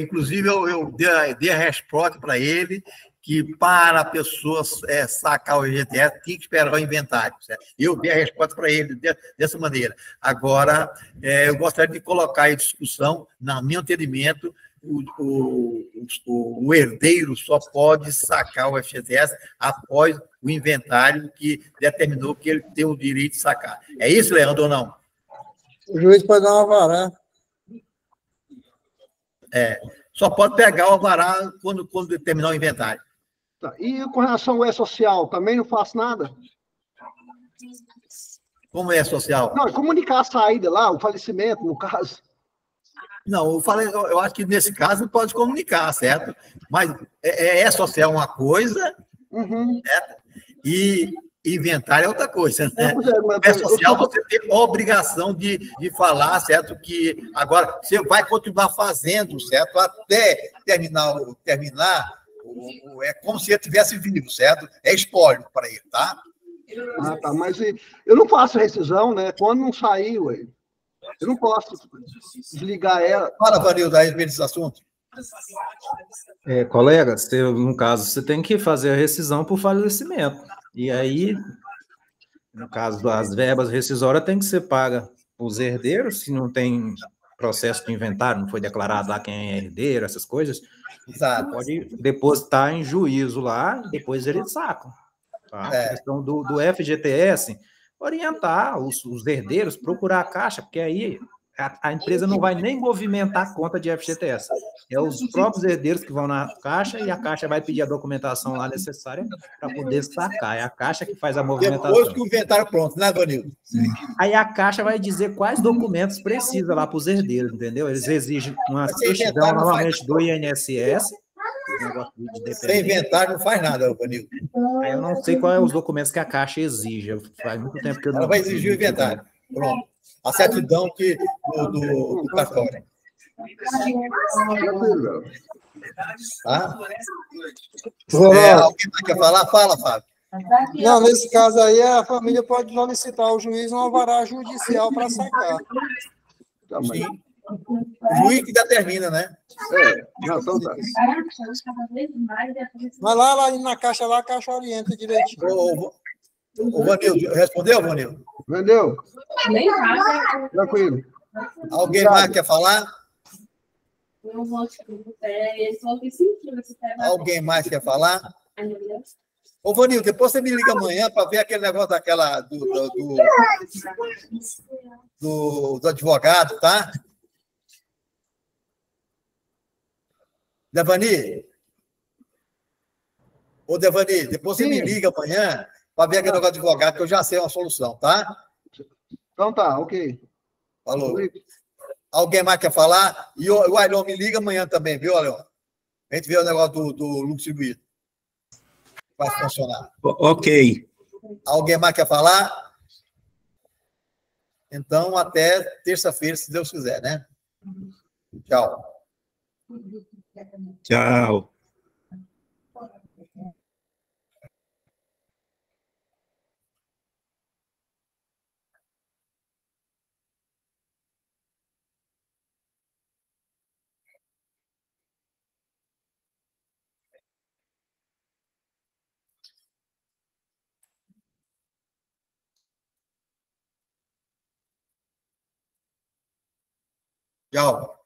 S1: Inclusive, eu dei a resposta para ele que para a pessoa sacar o IGTS, tinha que esperar o inventário. Certo? Eu dei a resposta para ele dessa maneira. Agora, eu gostaria de colocar em discussão, no meu entendimento, o herdeiro só pode sacar o FGTS após o inventário que determinou que ele tem o direito de sacar. É isso, Leandro, ou não?
S4: O juiz pode dar uma alvará.
S1: Só pode pegar o alvará quando terminar o inventário.
S10: Tá. E com relação ao E-Social, também não faço nada?
S1: Como é social?
S10: Não, é comunicar a saída lá, o falecimento, no caso.
S1: Não, eu acho que nesse caso pode comunicar, certo? Mas social uma coisa, certo? E inventário é outra coisa, né? Social você tem obrigação de falar, certo? Que agora você vai continuar fazendo, certo? Até terminar, é como se ele estivesse vivo, certo? É espólio para ele, tá?
S10: Ah, tá, mas eu não faço rescisão, né? Quando não sair, ué, eu não posso desligar ela.
S1: Fala, Vanildo, a respeito desse assunto.
S7: Colega, no caso, você tem que fazer a rescisão por falecimento. E aí, no caso das verbas rescisórias, tem que ser paga os herdeiros, se não tem processo de inventário, não foi declarado lá quem é herdeiro, essas coisas.
S1: Exato.
S7: Pode depositar em juízo lá, e depois eles sacam. Tá? A questão do FGTS, orientar os herdeiros, procurar a Caixa, porque aí a empresa não vai nem movimentar a conta de FGTS. É os próprios herdeiros que vão na Caixa e a Caixa vai pedir a documentação lá necessária para poder sacar. É a Caixa que faz a movimentação.
S1: Depois que o inventário pronto, né, Vanildo?
S7: Aí a Caixa vai dizer quais documentos precisa lá para os herdeiros, entendeu? Eles exigem uma certidão, normalmente, do INSS.
S1: Sem inventário não faz nada, Vanildo.
S7: Aí eu não sei quais são os documentos que a Caixa exige. Faz muito tempo que eu não...
S1: Ela vai exigir o inventário. Pronto. A certidão do cartório. Tá? Alguém mais quer falar? Fala, Fábio.
S4: Não, nesse caso aí, a família pode solicitar ao juiz um alvará judicial para sacar.
S1: Sim. O juiz que determina, né?
S10: Então tá.
S4: Mas lá na Caixa, lá a Caixa orienta direitinho.
S1: O Vanildo, respondeu, Vanildo?
S10: Entendeu? Tranquilo.
S1: Alguém mais quer falar? Alguém mais quer falar? Ô, Vanildo, depois você me liga amanhã para ver aquele negócio do advogado, tá? Devani? Ô, Devani, depois você me liga amanhã para ver aquele negócio do advogado, que eu já sei uma solução, tá?
S10: Então tá, ok.
S1: Falou. Alguém mais quer falar? E o Ailon me liga amanhã também, viu, Ailon? A gente vê o negócio do lucro distribuído. Vai funcionar.
S9: Ok.
S1: Alguém mais quer falar? Então, até terça-feira, se Deus quiser, né? Tchau.
S9: Tchau.
S1: Tchau.